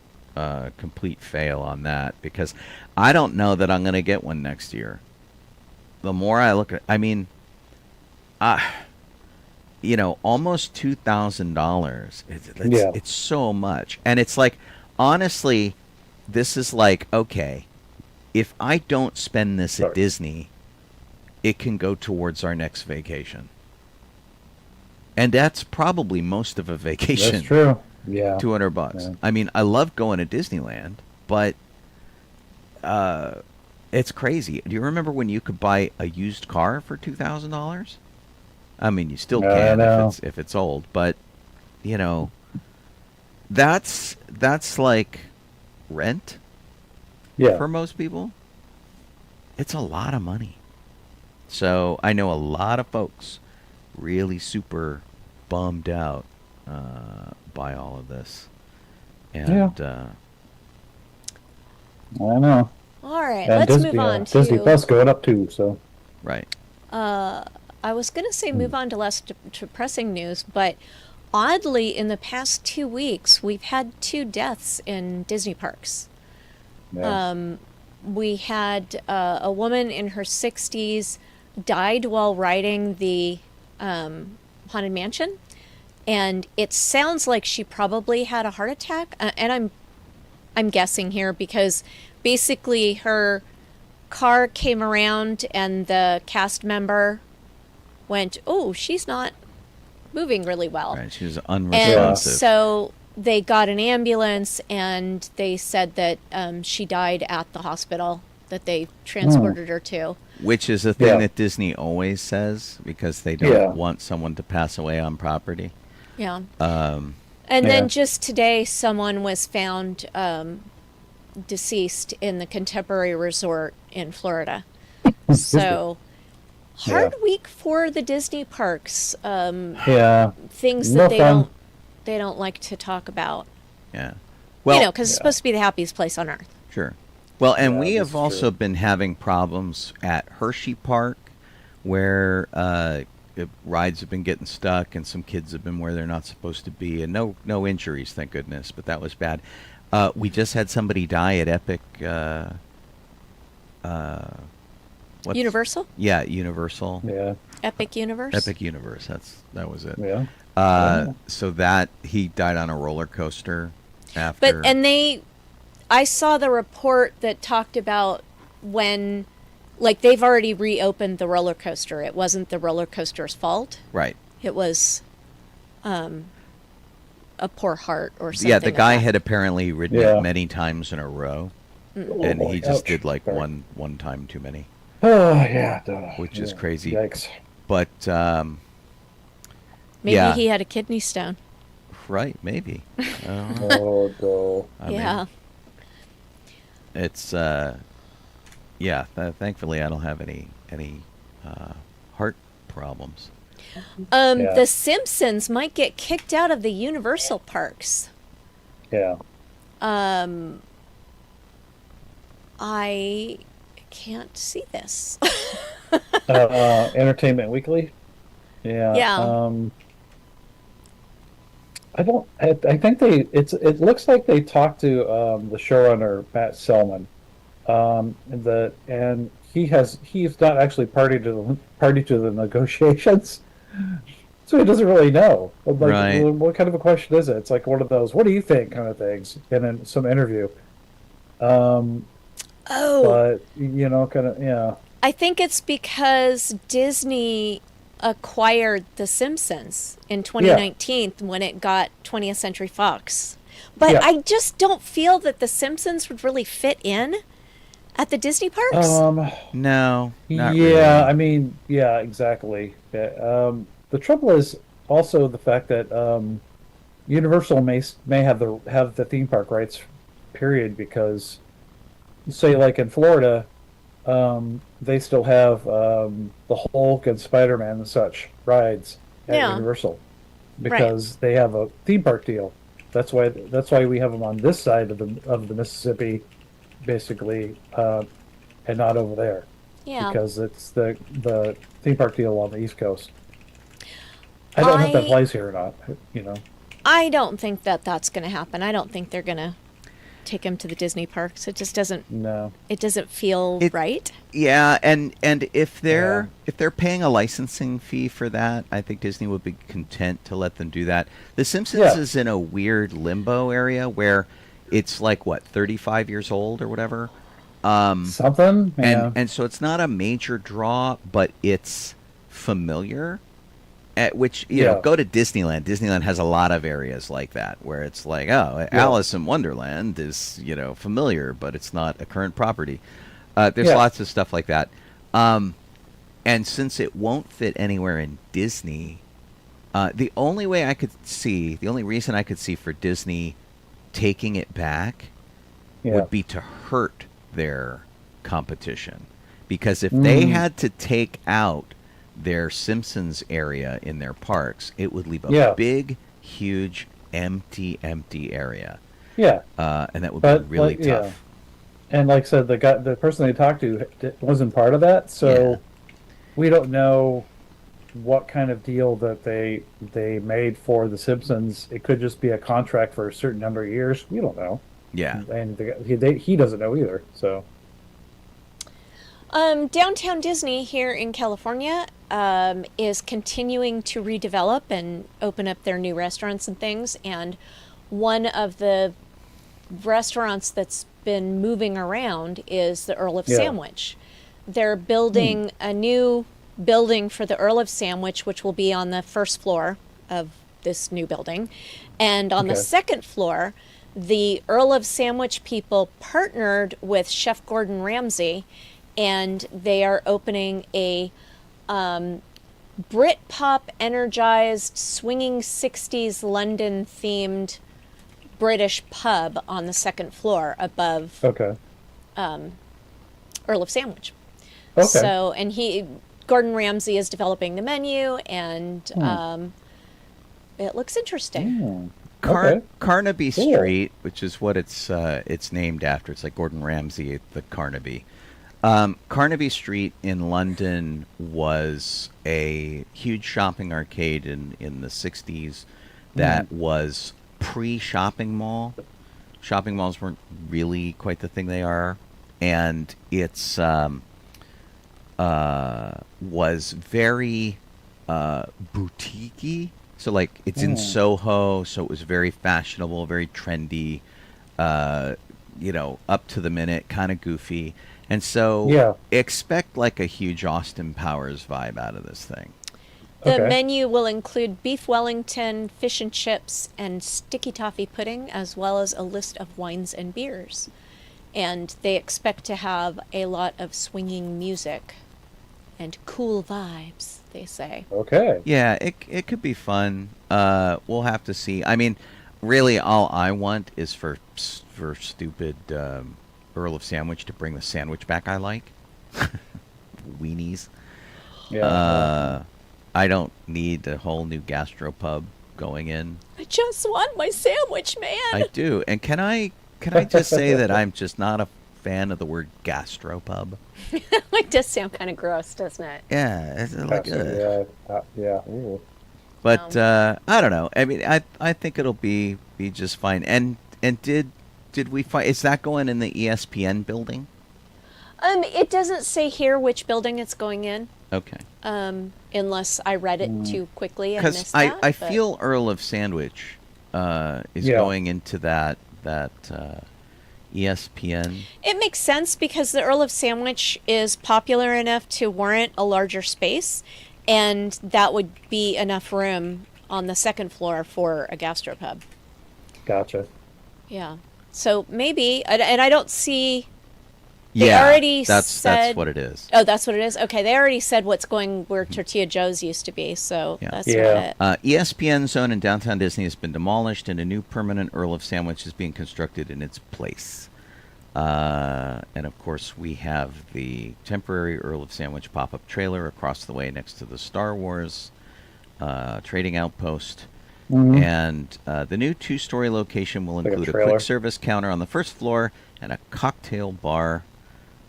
Complete fail on that because I don't know that I'm going to get one next year. The more I look at, almost $2,000. It's so much, and it's like, honestly, this is like, okay, if I don't spend this at Disney, it can go towards our next vacation. And that's probably most of a vacation. That's true. Yeah. $200. Yeah. I mean, I love going to Disneyland, but it's crazy. Do you remember when you could buy a used car for $2,000? I mean, you still can if it's old, but you know, that's like rent. Yeah. For most people, it's a lot of money. So I know a lot of folks really super bummed out by all of this, and I know. All right, And let's move on to Disney Plus going up too. So right. I was going to say move on to less depressing news, but oddly, in the past 2 weeks, we've had 2 deaths in Disney parks. yeah. We had a woman in her 60s died while riding the Haunted Mansion, and it sounds like she probably had a heart attack. And I'm guessing here because basically her car came around and the cast member went, "Oh, she's not moving really well." Right. She was And unresponsive. so they got an ambulance and they said that she died at the hospital that they transported her to. Which is a thing that Disney always says because they don't want someone to pass away on property. Yeah. Um, And then just today, someone was found deceased in the Contemporary Resort in Florida. So, hard week for the Disney parks. Things that they don't like to talk about. Yeah. Well, you know, because it's supposed to be the happiest place on earth. Sure. Well, and we have also been having problems at Hershey Park where rides have been getting stuck and some kids have been where they're not supposed to be, and no injuries, thank goodness, but that was bad. We just had somebody die at Epic. Universal? Yeah, Universal. Yeah. Epic Universe? Epic Universe. That was it. Yeah. So that he died on a roller coaster after. But I saw the report that talked about when, like, they've already reopened the roller coaster. It wasn't the roller coaster's fault. Right. It was a poor heart or something. Yeah, the guy like that. had apparently ridden it many times in a row, and he just did like one time too many. Oh yeah. Which is crazy. Yikes. But maybe he had a kidney stone. Right, maybe. Oh no. I mean, it's thankfully I don't have any heart problems. The Simpsons might get kicked out of the Universal parks. Yeah. I can't see this. Entertainment Weekly. Yeah. Yeah. I think it looks like they talked to the showrunner Matt Selman, and he's not actually party to the negotiations, so he doesn't really know. Like, right. What kind of a question is it? It's like one of those "what do you think" kind of things in some interview. But I think it's because Disney acquired The Simpsons in 2019 when it got 20th Century Fox. But I just don't feel that The Simpsons would really fit in at the Disney parks. No, not yeah, really. I mean, yeah, exactly. The trouble is also the fact that Universal may have the theme park rights, period, because say like in Florida, they still have the Hulk and Spider-Man and such rides at Universal because they have a theme park deal. That's why we have them on this side of the Mississippi, basically, and not over there. Yeah. Because it's the theme park deal on the East Coast. I don't know if that applies here or not. You know. I don't think that that's going to happen. I don't think they're going to take him to the Disney parks. It just doesn't. No. It doesn't feel right. Yeah, and if they're paying a licensing fee for that, I think Disney would be content to let them do that. The Simpsons is in a weird limbo area where it's like 35 years old or whatever. Something. Yeah. And so it's not a major draw, but it's familiar. which you know, go to Disneyland. Disneyland has a lot of areas like that where it's like, oh, Alice in Wonderland is, you know, familiar, but it's not a current property. There's lots of stuff like that. And since it won't fit anywhere in Disney, the only reason I could see for Disney taking it back would be to hurt their competition. Because if they had to take out their Simpsons area in their parks, it would leave a big, huge, empty area. Yeah. And that would be really tough. Yeah. And like I said, the person they talked to wasn't part of that, so we don't know what kind of deal that they made for the Simpsons. It could just be a contract for a certain number of years. We don't know. Yeah. And he doesn't know either, so... Downtown Disney here in California is continuing to redevelop and open up their new restaurants and things. And one of the restaurants that's been moving around is the Earl of Sandwich. They're building a new building for the Earl of Sandwich, which will be on the first floor of this new building. And on the second floor, the Earl of Sandwich people partnered with Chef Gordon Ramsay, and they are opening a Britpop energized swinging 60s London themed British pub on the second floor above Earl of Sandwich. So, and Gordon Ramsay is developing the menu, and it looks interesting. Carnaby Street, which is what it's named after. It's like Gordon Ramsay at the Carnaby. Carnaby Street in London was a huge shopping arcade in the 60s that was pre-shopping mall. Shopping malls weren't really quite the thing they are. And it's was very boutique-y. So, like, it's in Soho, so it was very fashionable, very trendy, you know, up to the minute, kind of goofy. And so expect like a huge Austin Powers vibe out of this thing. The menu will include beef Wellington, fish and chips, and sticky toffee pudding, as well as a list of wines and beers. And they expect to have a lot of swinging music and cool vibes, they say. Yeah, it could be fun. We'll have to see. I mean, really all I want is for stupid... Earl of Sandwich to bring the sandwich back I like. Weenies. I don't need a whole new gastropub going in. I just want my sandwich, man. I do. And can I just say that I'm just not a fan of the word gastropub? It does sound kind of gross, doesn't it? Yeah, it's like Ooh. But I don't know. I mean, I think it'll be just fine. And did we find, is that going in the ESPN building? It doesn't say here which building it's going in. Okay. Unless I read it too quickly and missed that. Because I feel Earl of Sandwich is going into that ESPN. It makes sense because the Earl of Sandwich is popular enough to warrant a larger space, and that would be enough room on the second floor for a gastropub. Gotcha. Yeah. So maybe, and I don't see. They already that's what it is. Oh, that's what it is. Okay, they already said what's going where Tortilla Joe's used to be. So that's what it. ESPN zone in downtown Disney has been demolished, and a new permanent Earl of Sandwich is being constructed in its place. And of course, we have the temporary Earl of Sandwich pop-up trailer across the way next to the Star Wars trading outpost. And the new two-story location will include a quick service counter on the first floor and a cocktail bar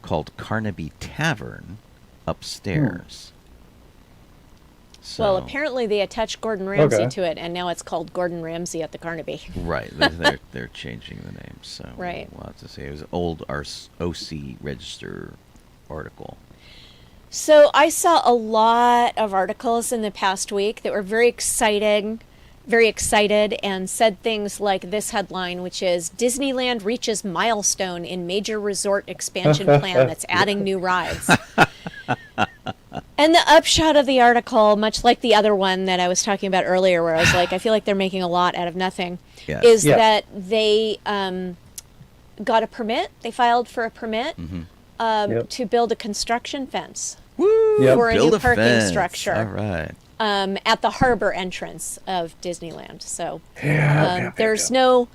called Carnaby Tavern upstairs. So, well, apparently they attached Gordon Ramsay to it, and now it's called Gordon Ramsay at the Carnaby. Right. They're changing the name. So we'll have to say it was an old OC register article. So I saw a lot of articles in the past week that were very excited and said things like this headline, which is Disneyland reaches milestone in major resort expansion plan that's adding new rides. And the upshot of the article, much like the other one that I was talking about earlier, where I was like, I feel like they're making a lot out of nothing, is that they got a permit. They filed for a permit to build a construction fence for a new parking structure. All right. At the harbor entrance of Disneyland. So there's no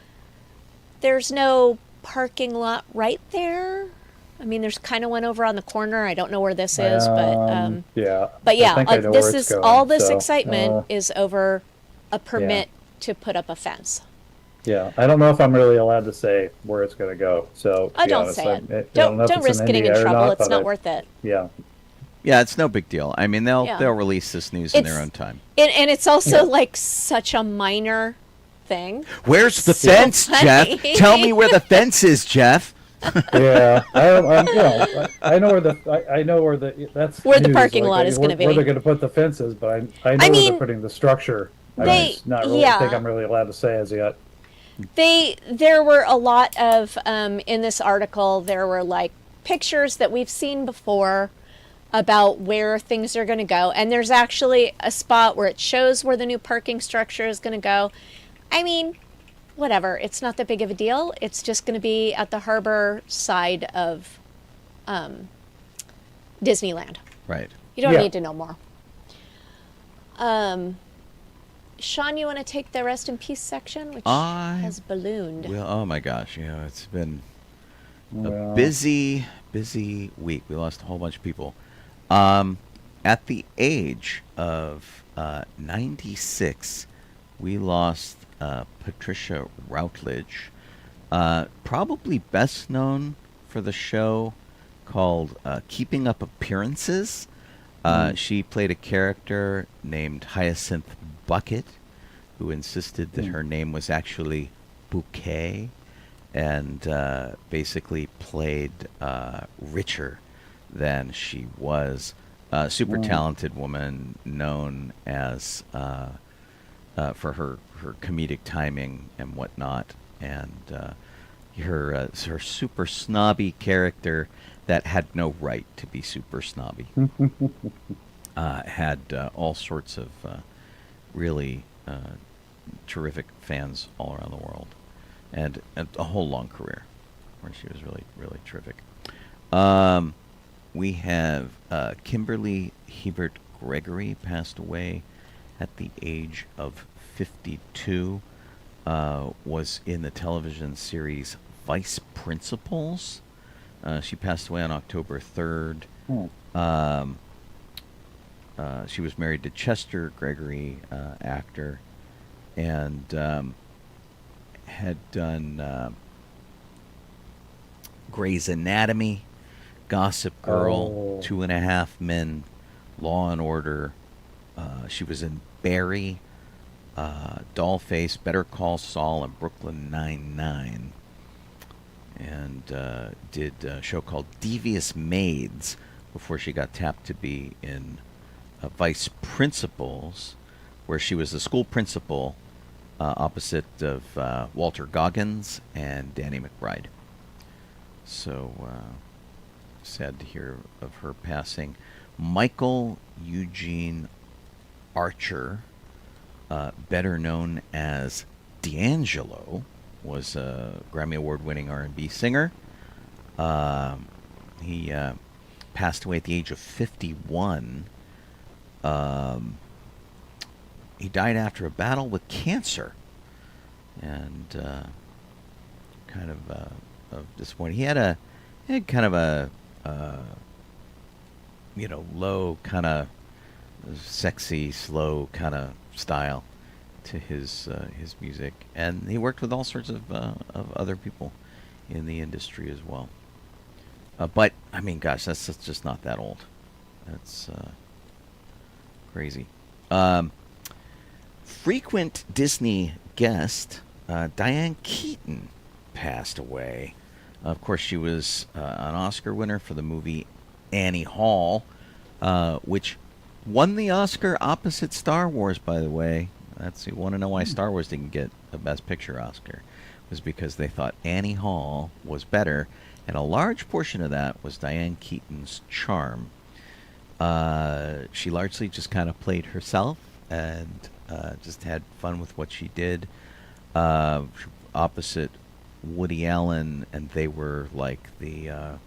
parking lot right there. I mean, there's kind of one over on the corner. I don't know where this is, but this is going, all this excitement is over a permit to put up a fence. Yeah, I don't know if I'm really allowed to say where it's going to go. So don't say it. Don't risk getting in trouble. It's not worth it. Yeah. Yeah, it's no big deal. I mean, they'll release this news in their own time. And it's also like such a minor thing. Where's the fence, Jeff? Tell me where the fence is, Jeff. Yeah, I know where that's where the parking lot is going to be. Where they're going to put the fences, but I know where they're putting the structure. It's not really I think I'm really allowed to say as yet. There were a lot of in this article. There were like pictures that we've seen before about where things are going to go, and there's actually a spot where it shows where the new parking structure is going to go. I mean, whatever. It's not that big of a deal. It's just going to be at the harbor side of Disneyland. Right. You don't need to know more. Sean, you want to take the rest in peace section, which has ballooned? Well, oh my gosh, it's been a busy week. We lost a whole bunch of people. At the age of 96, we lost Patricia Routledge, probably best known for the show called Keeping Up Appearances. She played a character named Hyacinth Bucket, who insisted that her name was actually Bouquet, and basically played richer than she was. A super talented woman, known as for her comedic timing and whatnot, and her super snobby character that had no right to be super snobby. Had all sorts of really terrific fans all around the world, and a whole long career where she was really, really terrific. We have Kimberly Hebert Gregory passed away at the age of 52. Was in the television series Vice Principals. She passed away on October 3rd. She was married to Chester Gregory, actor, and had done Grey's Anatomy, Gossip Girl, 2.5 Men, Law and Order. She was in Barry, Dollface, Better Call Saul, and Brooklyn Nine-Nine. And did a show called Devious Maids before she got tapped to be in Vice Principals, where she was the school principal opposite of Walter Goggins and Danny McBride. So sad to hear of her passing. Michael Eugene Archer, better known as D'Angelo, was a Grammy Award-winning R&B singer. He passed away at the age of 51. He died after a battle with cancer, and kind of disappointing. He had kind of a low, kind of sexy, slow kind of style to his music, and he worked with all sorts of other people in the industry as well. But I mean, gosh, that's just not that old. That's crazy. Frequent Disney guest Diane Keaton passed away. Of course, she was an Oscar winner for the movie Annie Hall, which won the Oscar opposite Star Wars, by the way. You want to know why Star Wars didn't get the Best Picture Oscar? It was because they thought Annie Hall was better, and a large portion of that was Diane Keaton's charm. She largely just kind of played herself and just had fun with what she did. Opposite Woody Allen, and they were like the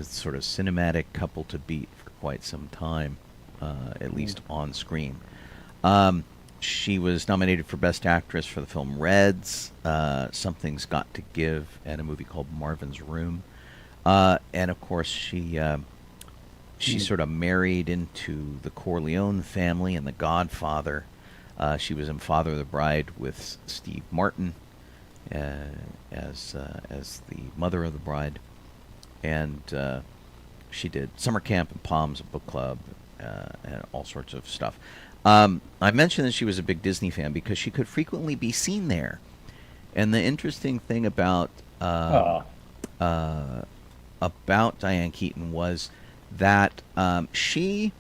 sort of cinematic couple to beat for quite some time, at least on screen. She was nominated for Best Actress for the film Reds, Something's Got to Give, and a movie called Marvin's Room. And of course, she sort of married into the Corleone family and The Godfather. She was in Father of the Bride with Steve Martin as the mother of the bride, and she did summer camp and Palms, a book club, and all sorts of stuff. I mentioned that she was a big Disney fan because she could frequently be seen there. And the interesting thing about Diane Keaton was that she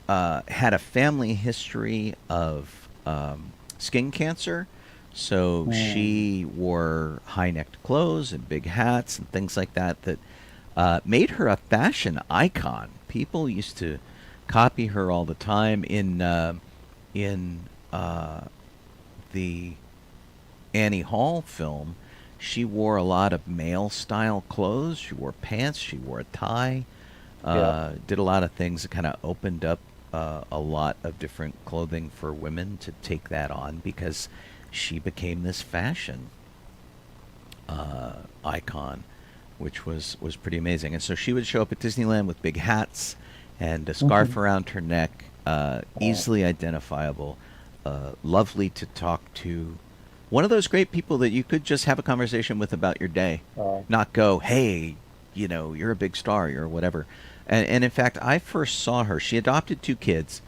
had a family history of skin cancer. So she wore high-necked clothes and big hats and things like that made her a fashion icon. People used to copy her all the time. In the Annie Hall film, she wore a lot of male-style clothes. She wore pants. She wore a tie. Did a lot of things that kind of opened up a lot of different clothing for women to take that on, because she became this fashion icon, which was pretty amazing. And so she would show up at Disneyland with big hats and a scarf around her neck, easily identifiable, lovely to talk to. One of those great people that you could just have a conversation with about your day, not go, hey, you're a big star, you're whatever. And in fact, I first saw her. She adopted 2 kids.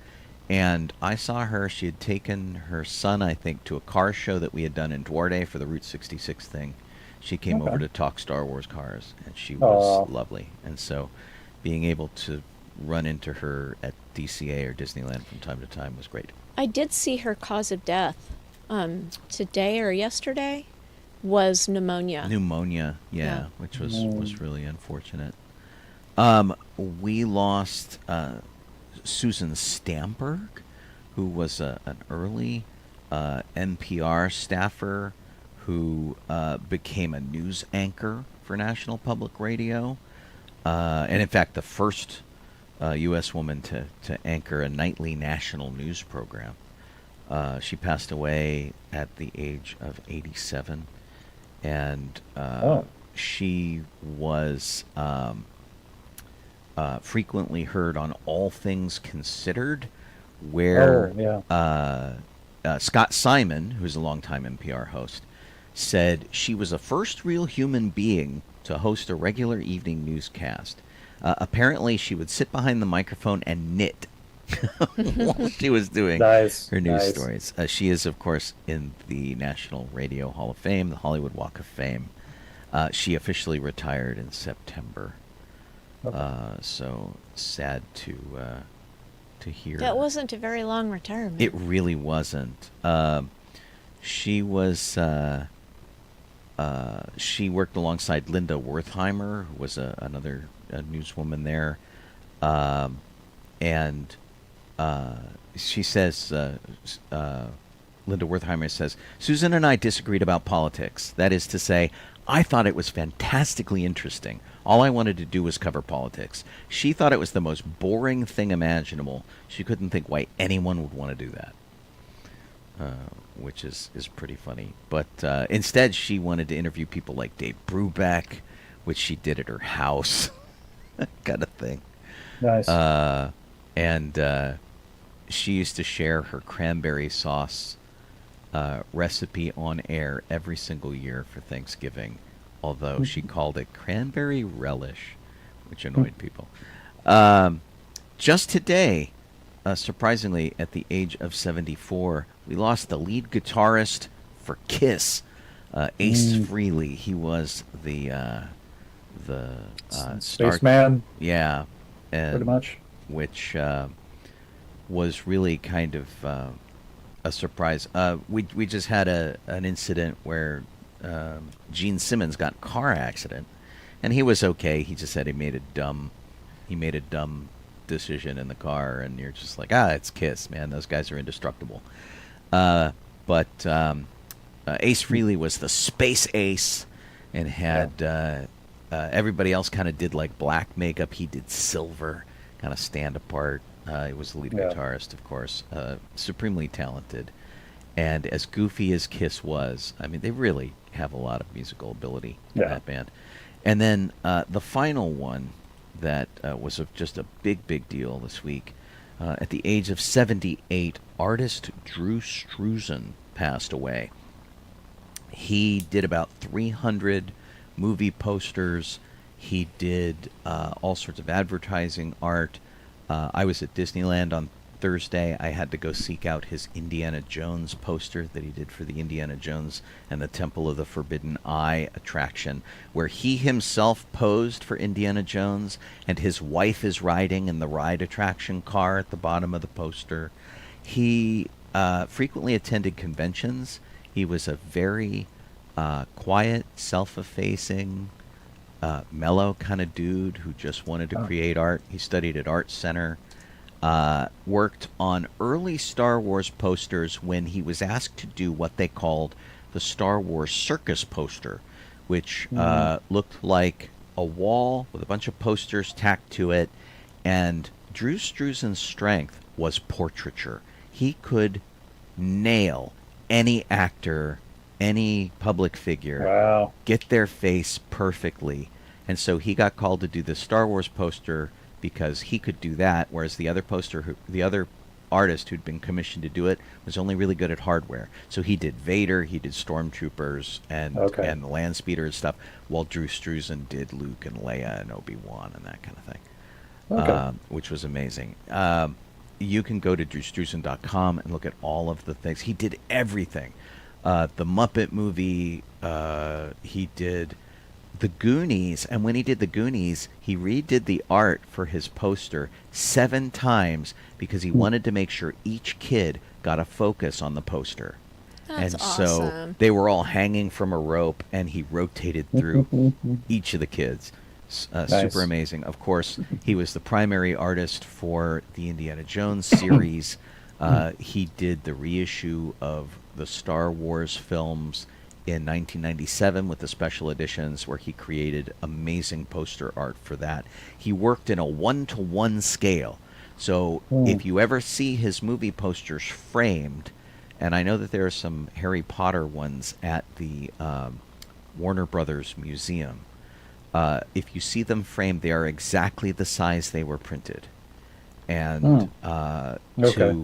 And I saw her. She had taken her son, I think, to a car show that we had done in Duarte for the Route 66 thing. She came over to talk Star Wars cars, and she was lovely. And so being able to run into her at DCA or Disneyland from time to time was great. I did see her cause of death today or yesterday was pneumonia. Pneumonia, yeah. Which was really unfortunate. We lost Susan Stamberg, who was an early NPR staffer who became a news anchor for National Public Radio, and in fact the first U.S. woman to anchor a nightly national news program. She passed away at the age of 87, and she was frequently heard on All Things Considered, where Scott Simon, who's a longtime NPR host, said she was the first real human being to host a regular evening newscast. Apparently, she would sit behind the microphone and knit while she was doing her news stories. She is, of course, in the National Radio Hall of Fame, the Hollywood Walk of Fame. She officially retired in September. So sad to hear. That wasn't a very long retirement. It really wasn't. She was. She worked alongside Linda Wertheimer, who was another newswoman there, and she says. Linda Wertheimer says, Susan and I disagreed about politics. That is to say, I thought it was fantastically interesting. All I wanted to do was cover politics. She thought it was the most boring thing imaginable. She couldn't think why anyone would want to do that, which is pretty funny. But instead, she wanted to interview people like Dave Brubeck, which she did at her house, that kind of thing. Nice. And she used to share her cranberry sauce recipe on air every single year for Thanksgiving, although she called it cranberry relish, which annoyed people. Just today, surprisingly, at the age of 74, we lost the lead guitarist for Kiss, Ace Frehley. He was the Spaceman. Yeah, and pretty much. Which was really kind of a surprise. We just had an incident where Gene Simmons got in a car accident, and he was okay. He just said he made a dumb decision in the car, and you're just like, it's Kiss, man. Those guys are indestructible. But Ace Frehley was the space ace, and had everybody else kind of did like black makeup. He did silver, kind of stand apart. He was the lead guitarist, of course. Supremely talented. And as goofy as Kiss was, I mean, they really have a lot of musical ability in that band. And then the final one that was just a big, big deal this week. At the age of 78, artist Drew Struzan passed away. He did about 300 movie posters. He did all sorts of advertising art. I was at Disneyland on Thursday. I had to go seek out his Indiana Jones poster that he did for the Indiana Jones and the Temple of the Forbidden Eye attraction, where he himself posed for Indiana Jones, and his wife is riding in the ride attraction car at the bottom of the poster. He frequently attended conventions. He was a very quiet, self-effacing, mellow kind of dude who just wanted to create art. He studied at Art Center. Worked on early Star Wars posters when he was asked to do what they called the Star Wars circus poster, which looked like a wall with a bunch of posters tacked to it. And Drew Struzan's strength was portraiture. He could nail any actor, any public figure, get their face perfectly. And so he got called to do the Star Wars poster because he could do that, whereas the other the other artist who'd been commissioned to do it was only really good at hardware. So he did Vader, he did Stormtroopers, and the Land Speeder and stuff, while Drew Struzan did Luke and Leia and Obi-Wan and that kind of thing, which was amazing. You can go to drewstruzan.com and look at all of the things. He did everything. The Muppet movie, he did the Goonies, and when he did the Goonies, he redid the art for his poster 7 times because he wanted to make sure each kid got a focus on the poster. That's so awesome. they were all hanging from a rope, and he rotated through each of the kids. Nice. Super amazing. Of course, he was the primary artist for the Indiana Jones series. He did the reissue of the Star Wars films in 1997 with the special editions, where he created amazing poster art for that. He worked in a 1-to-1 scale. So if you ever see his movie posters framed, and I know that there are some Harry Potter ones at the Warner Brothers Museum, if you see them framed, they are exactly the size they were printed. And to